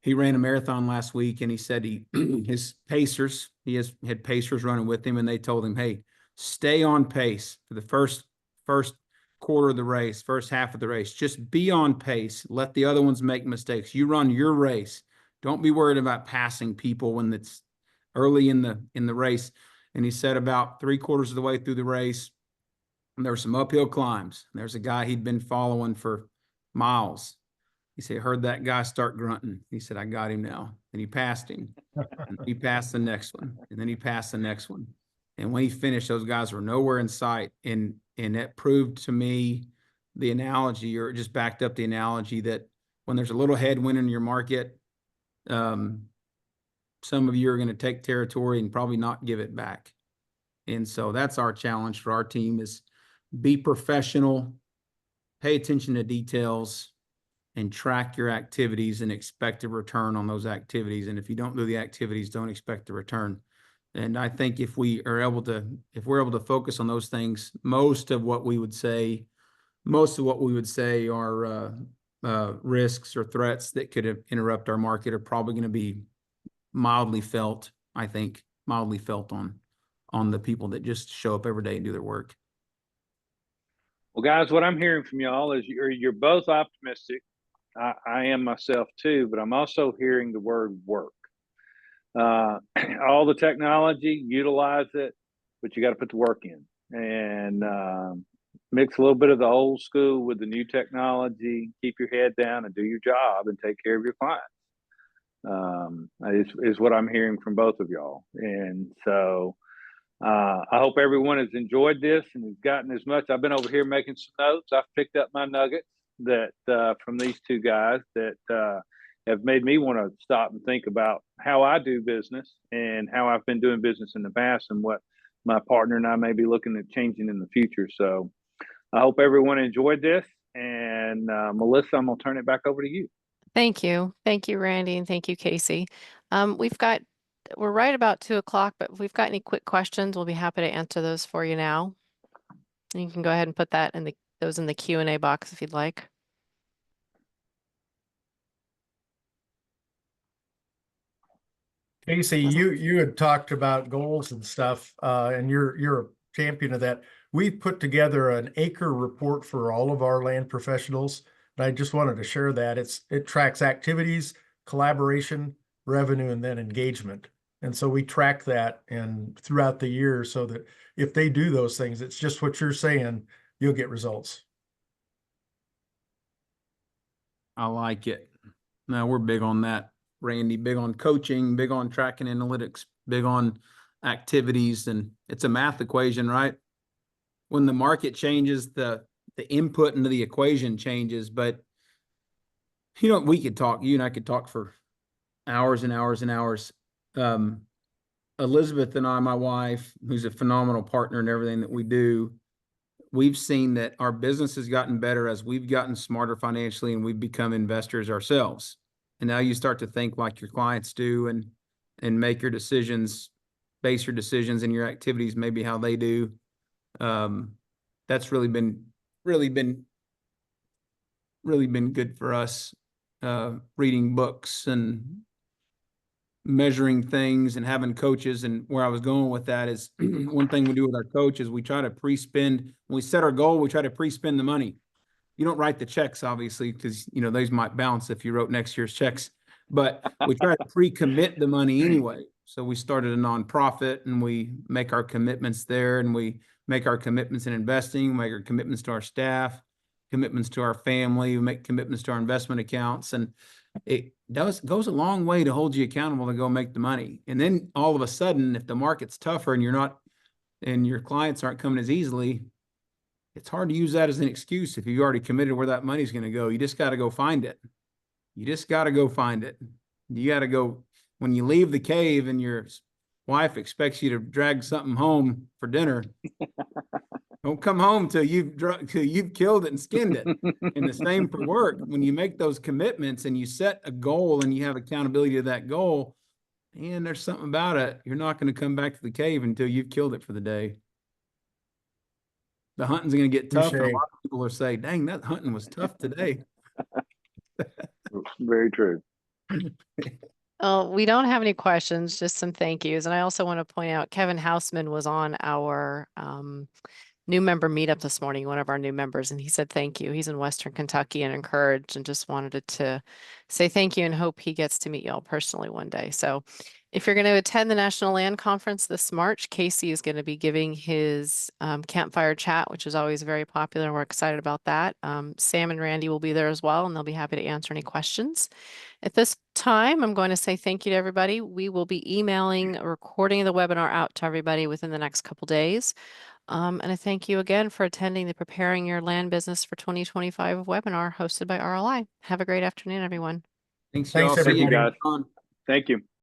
[SPEAKER 3] he ran a marathon last week, and he said his pacers, had pacers running with him, and they told him, hey, stay on pace for the first quarter of the race, first half of the race. Just be on pace. Let the other ones make mistakes. You run your race. Don't be worried about passing people when it's early in the race. And he said about 3/4 of the way through the race, there were some uphill climbs. There's a guy he'd been following for miles. He said, heard that guy start grunting. He said, I got him now. And he passed him. And he passed the next one. And then he passed the next one. And when he finished, those guys were nowhere in sight. And that proved to me the analogy, or it just backed up the analogy, that when there's a little headwind in your market, some of you are going to take territory and probably not give it back. And so that's our challenge for our team, is be professional, pay attention to details, and track your activities and expect a return on those activities. And if you don't do the activities, don't expect a return. And I think if we're able to focus on those things, most of what we would say are risks or threats that could interrupt our market are probably going to be mildly felt on the people that just show up every day and do their work.
[SPEAKER 2] Well, guys, what I'm hearing from y'all is you're both optimistic. I am myself too, but I'm also hearing the word work. All the technology, utilize it, but you got to put the work in, and mix a little bit of the old school with the new technology. Keep your head down and do your job and take care of your clients. Is what I'm hearing from both of y'all. And so I hope everyone has enjoyed this and has gotten as much. I've been over here making some notes. I've picked up my nuggets that from these two guys that have made me want to stop and think about how I do business and how I've been doing business in the past and what my partner and I may be looking at changing in the future. So I hope everyone enjoyed this. And Melissa, I'm going to turn it back over to you.
[SPEAKER 1] Thank you. Thank you, Randy, and thank you, Kasey. We're right about 2:00, but if we've got any quick questions, we'll be happy to answer those for you now. And you can go ahead and put that in those in the Q&A box if you'd like.
[SPEAKER 4] Kasey, you had talked about goals and stuff, and you're a champion of that. We've put together an acre report for all of our land professionals, and I just wanted to share that. It tracks activities, collaboration, revenue, and then engagement. And so we track that and throughout the year so that if they do those things, it's just what you're saying, you'll get results.
[SPEAKER 3] I like it. No, we're big on that, Randy, big on coaching, big on tracking analytics, big on activities. And it's a math equation, right? When the market changes, the input into the equation changes. But, we could talk, you and I could talk for hours and hours and hours. Elizabeth and I, my wife, who's a phenomenal partner in everything that we do, we've seen that our business has gotten better as we've gotten smarter financially and we've become investors ourselves. And now you start to think like your clients do and make your decisions base your decisions and your activities, maybe how they do. That's really been good for us, reading books and measuring things and having coaches. And where I was going with that is one thing we do with our coaches, we try to pre-spend. When we set our goal, we try to pre-spend the money. You don't write the checks, obviously, because, you know, those might bounce if you wrote next year's checks, but we try to pre-commit the money anyway. So we started a nonprofit and we make our commitments there, and we make our commitments in investing, make our commitments to our staff, commitments to our family, we make commitments to our investment accounts. And it goes a long way to hold you accountable to go make the money. And then all of a sudden, if the market's tougher and and your clients aren't coming as easily, it's hard to use that as an excuse if you already committed where that money's going to go. You just got to go find it. You just got to go find it. You got to go when you leave the cave and your wife expects you to drag something home for dinner. Don't come home till you've killed it and skinned it. And the same for work. When you make those commitments and you set a goal and you have accountability to that goal, and there's something about it, you're not going to come back to the cave until you've killed it for the day. The hunting's going to get tough, and a lot of people are saying, dang, that hunting was tough today.
[SPEAKER 2] Very true.
[SPEAKER 1] We don't have any questions, just some thank yous. And I also want to point out Kevin Hausman was on our new member meetup this morning, one of our new members, and he said thank you. He's in Western Kentucky and encouraged, and just wanted to say thank you and hope he gets to meet y'all personally one day. So if you're going to attend the National Land Conference this March, Kasey is going to be giving his campfire chat, which is always very popular, and we're excited about that. Sam and Randy will be there as well, and they'll be happy to answer any questions. At this time, I'm going to say thank you to everybody. We will be emailing a recording of the webinar out to everybody within the next couple days. And I thank you again for attending the Preparing Your Land Business for 2025 webinar hosted by RLI. Have a great afternoon, everyone.
[SPEAKER 3] Thanks,
[SPEAKER 4] Thanks,
[SPEAKER 3] y'all. See you
[SPEAKER 4] everybody.
[SPEAKER 2] guys. Thank you.